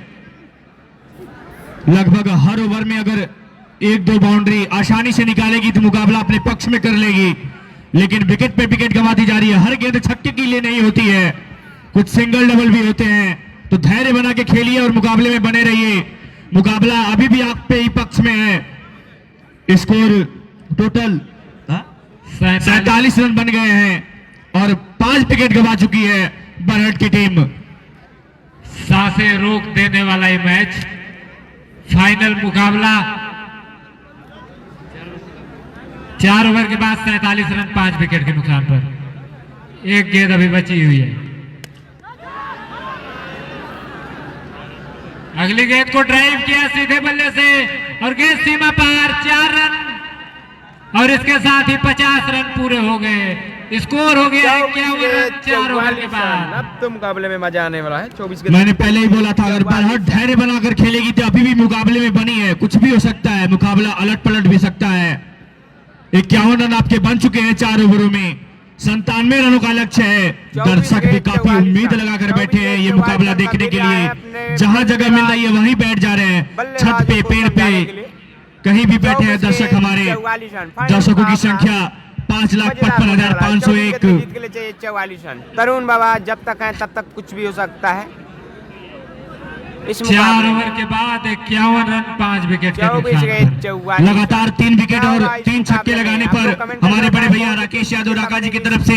लगभग हर ओवर में अगर 1-2 बाउंड्री आसानी से निकालेगी तो मुकाबला अपने पक्ष में कर लेगी, लेकिन विकेट पे विकेट गंवाती जा रही है। हर गेंद छक्के के लिए नहीं होती है, कुछ सिंगल डबल भी होते हैं। तो धैर्य बना के खेलिए और मुकाबले में बने रहिए। मुकाबला अभी भी आप पे ही पक्ष में है। स्कोर टोटल 47 रन बन गए हैं और 5 विकेट गंवा चुकी है बराट की टीम। सांसें रोक देने वाला ये मैच, फाइनल मुकाबला। 4 ओवर के बाद 47 रन 5 विकेट के नुकसान पर। एक गेंद अभी बची हुई है। अगली गेंद को ड्राइव किया सीधे बल्ले से और गेंद सीमा पार। 4 रन और इसके साथ ही 50 रन पूरे हो गए। स्कोर हो गया 51 रन 4 ओवर के बाद। अब तो मुकाबले में मजा आने वाला है। 24 के मैंने पहले ही बोला था, अगर बराट धैर्य बनाकर खेलेगी तो अभी भी मुकाबले में बनी है। कुछ भी हो सकता है, मुकाबला अलट पलट भी सकता है। 51 रन आपके बन चुके हैं 4 ओवरों में। 97 रनों का लक्ष्य है। दर्शक भी काफी उम्मीद लगाकर बैठे हैं ये मुकाबला देखने के लिए। जहां जगह मिल रही है वहीं बैठ जा रहे हैं, छत पे, पेड़ पे, कहीं भी बैठे हैं दर्शक हमारे। दर्शकों की संख्या 5,55,501। जीत के लिए चाहिए 44 रन। तरुण बाबा जब तक हैं तब तक कुछ भी हो सकता है। इस 4 ओवर के बाद 51 रन 5 विकेट के नुकसान पर। लगातार 3 विकेट और 3 छक्के लगाने पर हमारे बड़े भैया राकेश यादव राका जी की तरफ से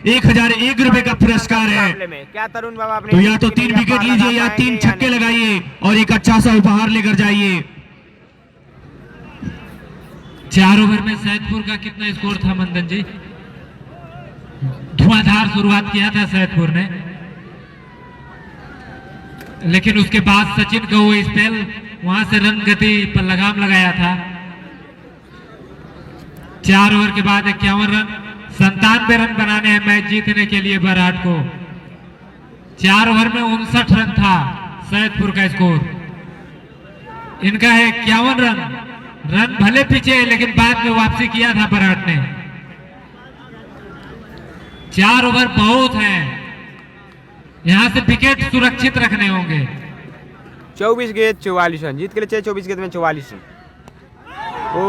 1001 रुपए का पुरस्कार है। क्या तरुण बाबा तो या तो 3 विकेट लीजिए या 3 छक्के लगाइए और एक अच्छा सा उपहार लेकर जाइए। 4 ओवर में सैयदपुर का कितना स्कोर था मंदन जी? धुआंधार शुरुआत किया था सैयदपुर ने, लेकिन उसके बाद सचिन का वो स्पेल, वहां से रन गति पर लगाम लगाया था। 4 ओवर के बाद 51 रन, 97 रन बनाने हैं मैच जीतने के लिए बराट को। 4 ओवर में 59 रन था सैयदपुर का स्कोर, इनका है 51 रन। रन भले पीछे है लेकिन बाद में वापसी किया था बराट ने। 4 ओवर बहुत है, यहां से विकेट सुरक्षित रखने होंगे। 24 गेंद 44 रन जीत के लिए चाहिए। 24 गेंद में 44 रन।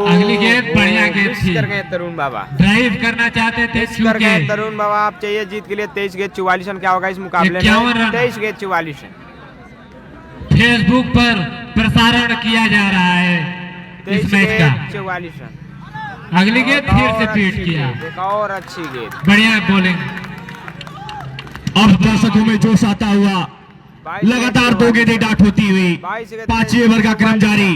अगली गेंद बढ़िया गेंद थी। कर गए तरुण बाबा, ड्राइव करना चाहते थे कर गए तरुण बाबा। आप चाहिए जीत के लिए 23 गेंद 44 रन। क्या होगा इस मुकाबले में? 23 गेंद 44 रन। फेसबुक पर प्रसारण किया जा रहा है इस मैच का। 44 रन। अगली गेंद फिर से पीट किया। एक और अच्छी गेंद, बढ़िया बॉलिंग। अब दर्शकों में जोश आता हुआ, लगातार 2 गेंदें डाट होती हुई 5वें ओवर का क्रम जारी।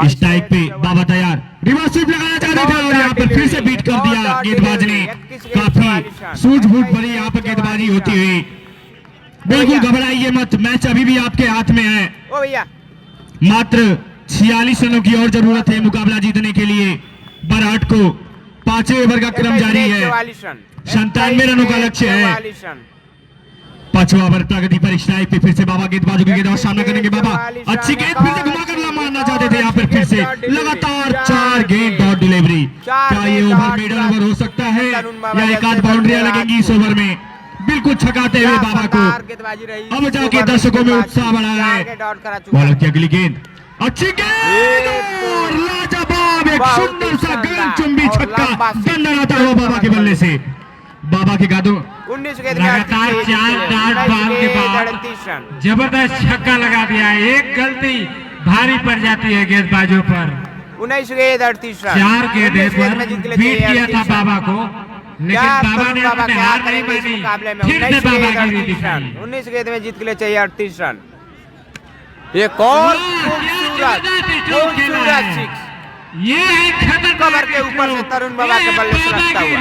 स्ट्राइक पे बाबा तैयार, रिवर्स स्वीप लगाना चाह रहे थे और यहाँ पर फिर से बीट कर दिया गेंदबाज ने। काफी सूझबूझ भरी यहाँ पर गेंदबाजी होती हुई। बिल्कुल घबराइए मत, मैच अभी भी आपके हाथ में है। ओ भैया, मात्र 46 रनों की और जरूरत है मुकाबला जीतने के लिए। बराट को 5वें ओवर का क्रम जारी है। 97 रनों का लक्ष्य है। पांचवा ओवर प्रगति पर स्ट्राइक पे फिर से बाबा गेंदबाजों की गेंद और सामना करेंगे बाबा। अच्छी गेंद फिर से घुमाकर मारना चाहते थे यहाँ पर फिर से लगातार 4 गेंद डॉट डिलीवरी। क्या ये ओवर मेडल ओवर हो सकता है या एक आध बाउंड्रियां लगेंगी इस ओवर में? बिल्कुल छकाते हुए बाबा को अब जाके दर्शकों में उत्साह बढ़ा है। बॉलर की अगली गेंद, अच्छी गेंद और लाजवाब एक सुंदर सा गेंद चुंबी छक्का दंडनाता हुआ बाबा के बल्ले से। बाबा के गादों 19 लगातार 4 डॉट बॉल के बाद जबरदस्त छक्का लगा दिया। एक गलती भारी पड़ जाती है गेंदबाजों पर। 19 गेंद 38 रन। 4 गेंदों पर बीट किया था बाबा को, लेकिन बाबा ने अपने हार नहीं मानी, फिर से बाबा की दिखाई। 19 गेंद में जीत के लिए चाहिए 38 रन। ये कौन खूबसूरत सिक्स, ये है खतरनाक कवर के ऊपर से तरुण बाबा के बल्ले से लगता हुआ।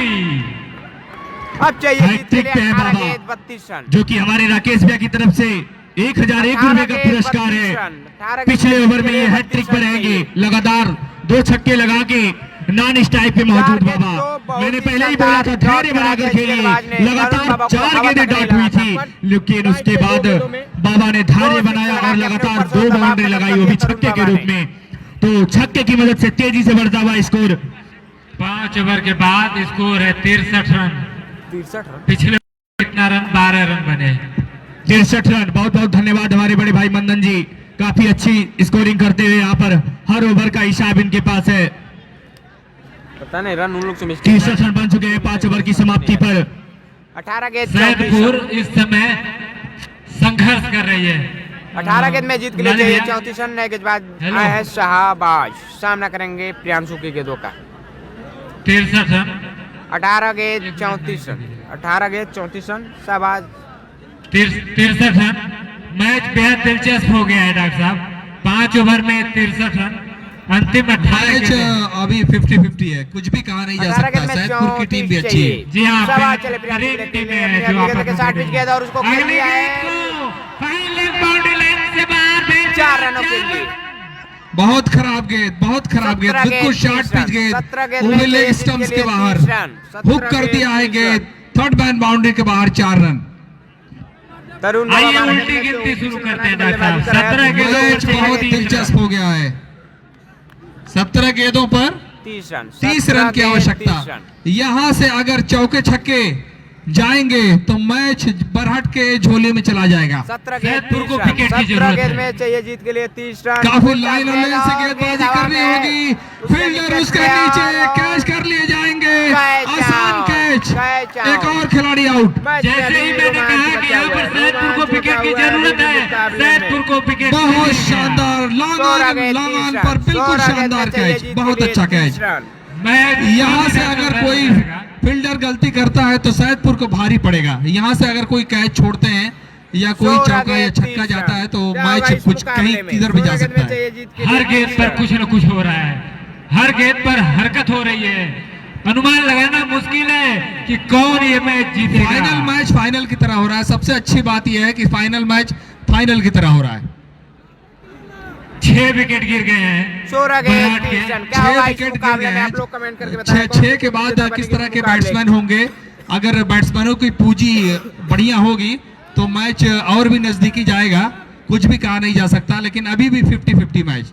अब चाहिए जीत के लिए 18 गेंद 32 रन, जो कि हमारे राकेश भैया की तरफ से 1001 रुपए का पुरस्कार है। पिछले ओवर में ये हैट्रिक पर रहेंगे, लगातार 2 छक्के लगा के नॉन स्ट्राइक पे मौजूद बाबा। मैंने पहले ही बोला था धैर्य बनाकर खेलिए। लगातार 4 गेंदें डॉट हुई थी, लेकिन उसके बाद बाबा ने धैर्य बनाया और लगातार 2 बाउंड्री लगाई, वो भी छक्के के रूप में। तो छक्के की मदद से तेजी से बढ़ता हुआ स्कोर। 5 ओवर के बाद स्कोर है 63 रन। 63 रन। पिछले कितना रन? 12 रन बने। 63 रन। बहुत बहुत धन्यवाद हमारे बड़े भाई मंदन जी, काफी अच्छी स्कोरिंग करते हुए यहाँ पर हर ओवर का हिसाब इनके पास है। पता नहीं रन उन लोग से मिस 63 रन बन चुके हैं 5 ओवर की समाप्ति पर। 18 गेंद सैदपुर इस समय संघर्ष कर रही है। 18 गेंद में जीत के लिए चाहिए 34 रन। नए गेंदबाज आए हैं शाहबाज, सामना करेंगे प्रियांशु की गेंदों का। 63 रन। 18 गेंद 34 रन। 18 गेंद 34 रन। शाहबाज 63 रन। मैच बेहद दिलचस्प हो गया है डॉक्टर साहब। 5 ओवर में 63 रन। अंतिम 18 मैच अभी 50-50 है, कुछ भी कहा नहीं जा सकता। सैदपुर की टीम भी अच्छी है। जी हाँ, शाहबाज चले प्रियांशु के टीम लिए है अपनी जो गेंद आपस के में साथ पिच गया था और उसको खेल दिया है। फाइनल बाउंड्री लाइन से बाहर 4 रनों के लिए। बहुत खराब गेंद, बहुत खराब गेंद, बिल्कुल शॉर्ट पिच गेंद, वो भी लेग स्टंप्स के बाहर हुक कर दिया है गेंद। थर्ड मैन बाउंड्री के बाहर 4 रन। तरुण आइए उल्टी गिनती शुरू करते हैं डॉक्टर साहब। 17 मैच बहुत दिलचस्प हो गया है। 17 गेंदों पर 30 रन की आवश्यकता। यहां से अगर चौके छक्के जाएंगे तो मैच बरहट के झोले में चला जाएगा। 17 गेंद को विकेट की जरूरत है। में चाहिए जीत के लिए 30 रन। काफी लाइन और लेन से गेंदबाजी करनी होगी। फील्डर उसके नीचे कैच कर लिए जाएंगे। आसान कैच, एक और खिलाड़ी आउट। जैसे ही मैंने कहा कि यहाँ पर सैदपुर को विकेट की जरूरत है, सैदपुर को विकेट बहुत शानदार लॉन्ग ऑन पर बिल्कुल शानदार कैच, बहुत अच्छा कैच। यहाँ से अगर कोई फील्डर गलती करता है तो सैदपुर को भारी पड़ेगा। यहाँ से अगर कोई कैच छोड़ते हैं या कोई चौका या छक्का जाता है तो मैच कुछ कहीं किधर भी जा सकता है। हर गेंद पर कुछ न कुछ हो रहा है, हर गेंद पर हरकत हो रही है। अनुमान लगाना मुश्किल है कि कौन ये मैच जीतेगा। फाइनल मैच फाइनल की तरह हो रहा है। सबसे अच्छी बात यह है कि फाइनल मैच फाइनल की तरह हो रहा है। 6 विकेट गिर गए हैं। 16 गेंद 30 रन। क्या होगा इस मुकाबले में? आप लोग कमेंट करके बताएं। 6 के बाद किस तरह के बैट्समैन होंगे? अगर बैट्समैनों की पूंजी बढ़िया होगी तो मैच और भी नजदीकी जाएगा। कुछ भी कहा नहीं जा सकता, लेकिन अभी भी 50-50 मैच।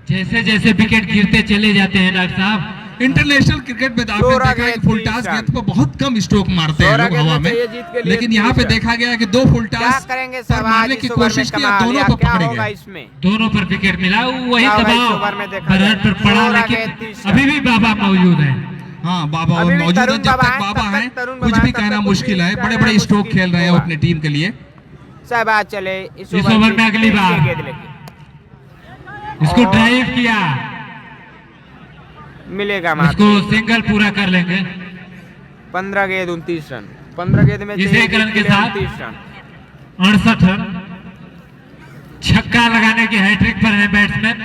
जैसे जैसे विकेट गिरते चले जाते हैं डॉक्टर साहब, इंटरनेशनल क्रिकेट में आपने देखा है कि फुल टॉस गेंद को बहुत कम स्ट्रोक मारते हैं लोग हवा में, लेकिन यहाँ पे देखा गया कि 2 फुल टॉस पर मारने की कोशिश की, दोनों को पकड़े गए। दोनों पर विकेट मिला, वही दबाव बरहट पर पड़ा, लेकिन अभी भी बाबा मौजूद है। हाँ, बाबा मौजूद है। जब तक बाबा है कुछ भी कहना मुश्किल है। बड़े बड़े स्ट्रोक खेल रहे हैं अपनी टीम के लिए। शाहबाज चले इस ओवर में अगली बार इसको ड्राइव किया, मिलेगा इसको सिंगल पूरा कर लेंगे। 15 गेंद 29 रन। 15 गेंद में इस एक रन के साथ 29 रन। 68 रन। छक्का लगाने की हैट्रिक पर है बैट्समैन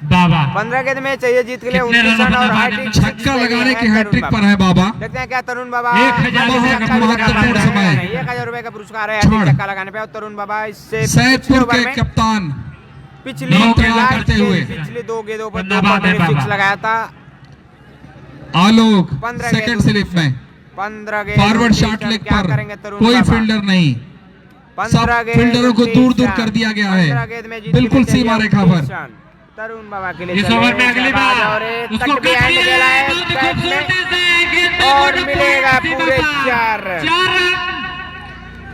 बाबा। 15 गेंद में चाहिए जीत के लिए 29 रन और हैट्रिक। छक्का लगाने की हैट्रिक पर है बाबा। देखते हैं क्या तरुण बाबा 1000 महत्वपूर्ण समय। 1000 रुपए का पुरस्कार है छक्का लगाने पे। और तरुण बाबा इससे सैदपुर के कप्तान पिछली करते हुए पिछले 2 गेंदों पर 2 सिक्स लगाया था। आलोक सेकंड स्लिप में 15 गेंद फॉरवर्ड शॉट लेग पर कोई फील्डर नहीं। सब फील्डरों को दूर दूर कर दिया गया है, बिल्कुल सीमा रेखा पर। तरुण बाबा के लिए इस ओवर में अगली बार और उसको कट बिहाइंड खेला है बैट में और मिलेगा पूरे 4 रन। 4 रन।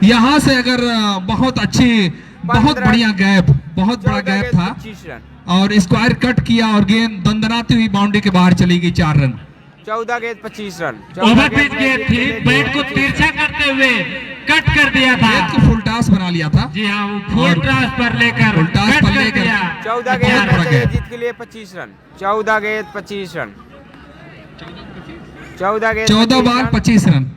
यहाँ से अगर बहुत अच्छी, बहुत बढ़िया गैप, बहुत बड़ा गैप था 25 रन। और स्क्वायर कट किया और गेंद दंदनाती हुई बाउंड्री के बाहर चली गई। 4 रन। 14 गेंद 25 रन। ओवर पिच गेंद थी, बैट को तिरछा करते हुए कट कर दिया था। गेंद को फुल टॉस बना लिया था। जी हाँ, वो फुल टॉस पर लेकर फुल टॉस कट पर कर लेकर दिया। 14 गेंद में चाहिए जीत के लिए 25 रन। 14 गेंद 25 रन। 14 गेंद 14 बॉल 25 रन।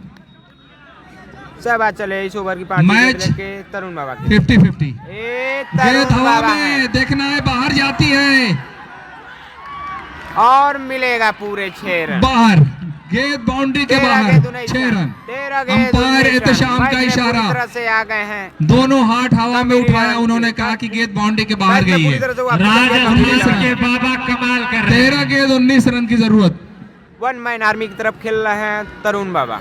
सब आज चले इस ओवर की 5 मैच के तरुण बाबा के 50-50। ए गेंद तरुण हवा बाबा है में, देखना है बाहर जाती है, और मिलेगा पूरे 6 रन। बाहर। गेंद बाउंड्री के 13 बाहर। गेंद 19 6 रन। 13 गेंद अंपायर 19 रन। एहतशाम का मैच में इशारा। पूरी तरह से आ गए हैं। दोनों हाथ हवा में उठाया, उन्होंने कहा कि गेंद बाउंड्री के बाहर मैच में गई पूरी है। तरह से वापस राजा आ गए। सुनील के बाबा कमाल कर रहे 13 हैं। गेंद 19 रन की जरूरत। 1 मैन आर्मी की तरफ खेल रहे हैं तरुण बाबा।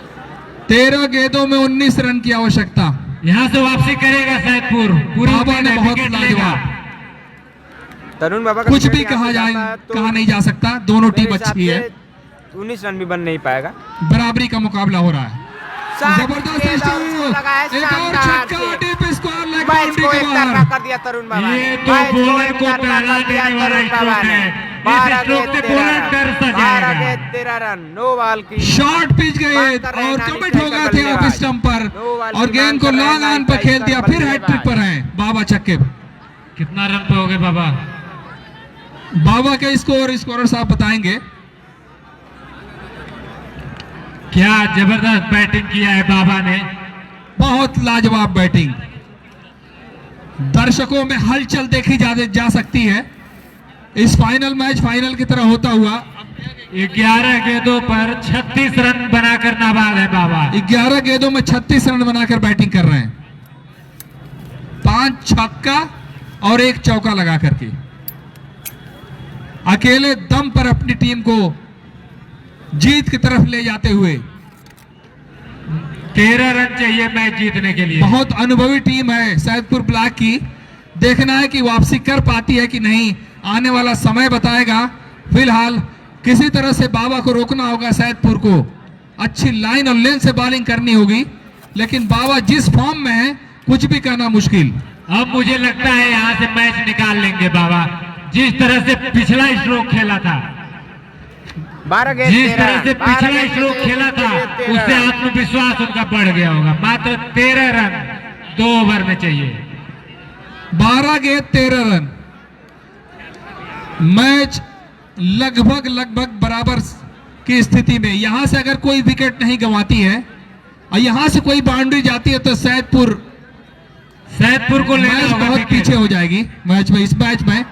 13 गेंदों में 19 रन की आवश्यकता। यहाँ से वापसी करेगा सैदपुर। पूरी बाबा ने उम्मीद है, बहुत विकेट लेगा। लाजवाब। तरुण बाबा का कुछ विकेट भी यहाँ कहा से जाए, जाता है तो कहा नहीं जा सकता। दोनों टीम मेरे अच्छी हिसाब है, से 19 रन भी बन नहीं पाएगा। बराबरी का मुकाबला हो रहा है। जबरदस्त गेंद और स्ट्रोक। लगाया एक और शानदार छक्का, से। Deep square leg match boundary को के एक बाहर। तरफा कर दिया तरुण बाबा ने। ये तो मैच बॉलर एक को तरफा टहला कर दिया देने वाला तरुण बाबा स्ट्रोक ने। है। इस 12 स्ट्रोक गेंद से 13 बॉलर रन। डर सा 12 जाएगा। गेंद 13 रन। नो बॉल की शॉर्ट पिच गए बात कर रहे हैं और नानी कमिट साइकिल हो गए थे ऑफ बल्लेबाज। स्टंप पर, दो बॉल और की गेंद बात को कर रहे हैं लॉन्ग ऑन नानी पर खेल साइकिल दिया। फिर बल्लेबाज। हैट्रिक पर हैं बाबा चक्के। कितना रन पे हो गए बाबा? बाबा के स्कोरर साहब बताएंगे। क्या जबरदस्त बैटिंग किया है बाबा ने। बहुत लाजवाब बैटिंग। दर्शकों में हलचल देखी जा सकती है। इस फाइनल मैच फाइनल की तरह होता हुआ 11 गेंदों पर 36 रन बनाकर नाबाद है बाबा। 11 गेंदों में 36 रन बनाकर बैटिंग कर रहे हैं। 5 छक्का और 1 चौका लगा करके अकेले दम पर अपनी टीम को जीत की तरफ ले जाते हुए। 13 रन चाहिए मैच जीतने के लिए। बहुत अनुभवी टीम है सैदपुर ब्लॉक की। देखना है कि वापसी कर पाती है कि नहीं, आने वाला समय बताएगा। फिलहाल किसी तरह से बाबा को रोकना होगा सैदपुर को। अच्छी लाइन और लेन से बॉलिंग करनी होगी, लेकिन बाबा जिस फॉर्म में है कुछ भी करना मुश्किल। अब मुझे लगता है यहाँ से मैच निकाल लेंगे बाबा। जिस तरह से पिछला स्ट्रोक खेला था, 12 गेंद जिस 13 तरह से रन। 12 पिछला गेंद स्ट्रोक में खेला था, 13 उससे रन। आत्मविश्वास उनका बढ़ गया होगा। मात्र 13 रन 2 ओवर में चाहिए। 12 गेंद 13 रन। मैच लगभग बराबर की स्थिति में। यहां से अगर कोई विकेट नहीं गंवाती है और यहां से कोई बाउंड्री जाती है तो सैदपुर को लेना मैच होगा बहुत विकेट। पीछे हो जाएगी। मैच में, इस मैच में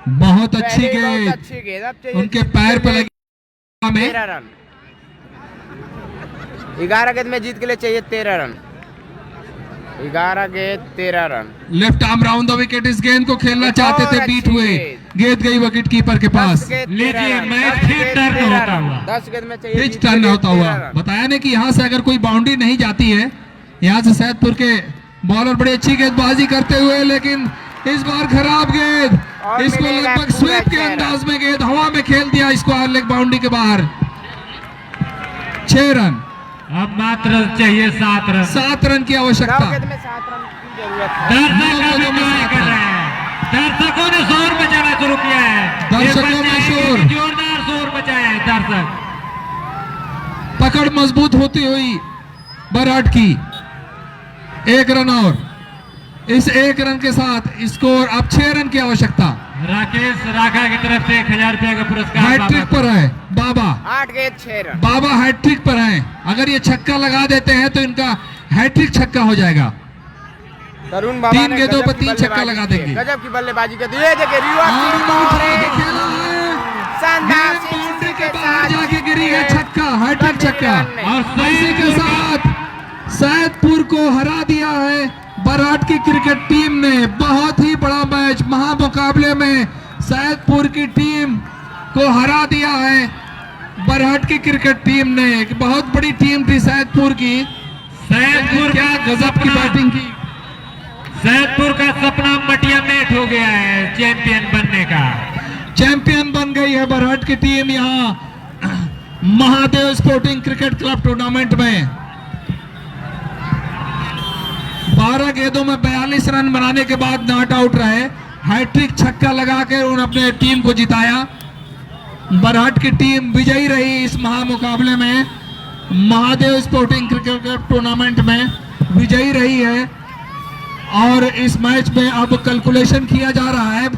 बहुत अच्छी पहले बहुत गेंद अच्छी गेंद। अब चाहिए उनके पैर पे लगी में। 13 रन। 11 गेंद में जीत के लिए चाहिए 13 रन। 11 गेंद 13 run. Left arm round the wicket. इस गेंद को खेलना चाहते थे, बहुत बीट अच्छी हुए। गेंद। गेंद गई विकेट कीपर के 10 पास। गेंद लीजिए, 13 रन। मैच 10 फिर गेंद टर्न 13 होता रन। हुआ। 10 गेंद में चाहिए पिच जीत के टर्न लिए होता हुआ। 13 रन। बताया ना कि यहां से अगर कोई बाउंड्री नहीं जाती है, यहां से सैदपुर के बॉलर बड़ी अच्छी गेंदबाजी करते हुए, लेकिन इस बार खराब गेंद। और इसको मिलेगा लगभग पूरा स्वीप के 6 रन। अंदाज में गेंद हवा में खेल दिया, स्क्वायर लेग बाउंड्री के बाहर। 6 रन। अब मात्र चाहिए 7 रन। 7 रन की 9 आवश्यकता। गेंद में 7 रन की जरूरत है। दर्शक अभी क्या कर रहे हैं? दर्शकों ने शोर मचाना शुरू किया है। दर्शकों ये में बच्चे शोर। जोरदार शोर मचाया है दर्शक। पकड़ मजबूत होती हुई बराट की। 1 रन और। इस 1 रन के साथ स्कोर अब 6 रन की आवश्यकता। राकेश राखा की तरफ से 1000 रुपए का पुरस्कार हैट्रिक बाबा पर है बाबा। 8 गेंद 6 रन। बाबा हैट्रिक पर हैं। अगर ये छक्का लगा देते हैं तो इनका हैट्रिक छक्का हो जाएगा। तरुण बाबा 3 ने गेंदों गजब पर की 3 छक्का बल्लेबाजी लगा की है। देंगे। गजब की बल्लेबाजी कर दी। ये देखिए रिवर्स और स्वीप उठा और के एक खेला है। शानदार गेंद सिक्स बाउंड्री के के बाहर साथ जाके गिरी है। छक्का, हैट्रिक छक्का। और इसी के साथ सैदपुर को हरा दिया है बराट की क्रिकेट टीम ने। बहुत ही बड़ा मैच, महामुकाबले में सैदपुर की टीम को हरा दिया है बराट की क्रिकेट टीम ने। एक बहुत बड़ी टीम थी सैदपुर की। सैदपुर क्या का गजब की सपना बैटिंग की। सैदपुर का सपना मटिया मेट हो गया है चैंपियन बनने का। चैंपियन बन गई है बरहट की टीम यहाँ Mahadev sporting cricket club tournament में। 12 गेंदों में 42 रन बनाने के बाद नॉट आउट रहे, हैट्रिक छक्का लगा के उन्होंने अपने टीम को जिताया। बरहट की टीम विजयी रही इस महामुकाबले में, Mahadev sporting cricket club tournament में विजयी रही है। और इस मैच में अब कैलकुलेशन किया जा रहा है,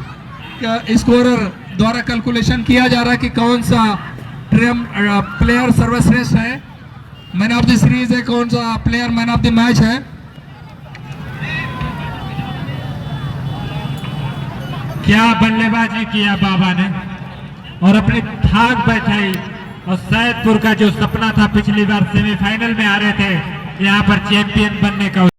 स्कोरर द्वारा कैलकुलेशन किया जा रहा है कि कौन सा प्लेयर सर्वश्रेष्ठ है, मैन ऑफ द सीरीज है, कौन सा player man of the match है। क्या बल्लेबाजी किया बाबा ने और अपनी धाक बैठाई, और सैदपुर का जो सपना था पिछली बार सेमीफाइनल में आ रहे थे यहाँ पर चैंपियन बनने का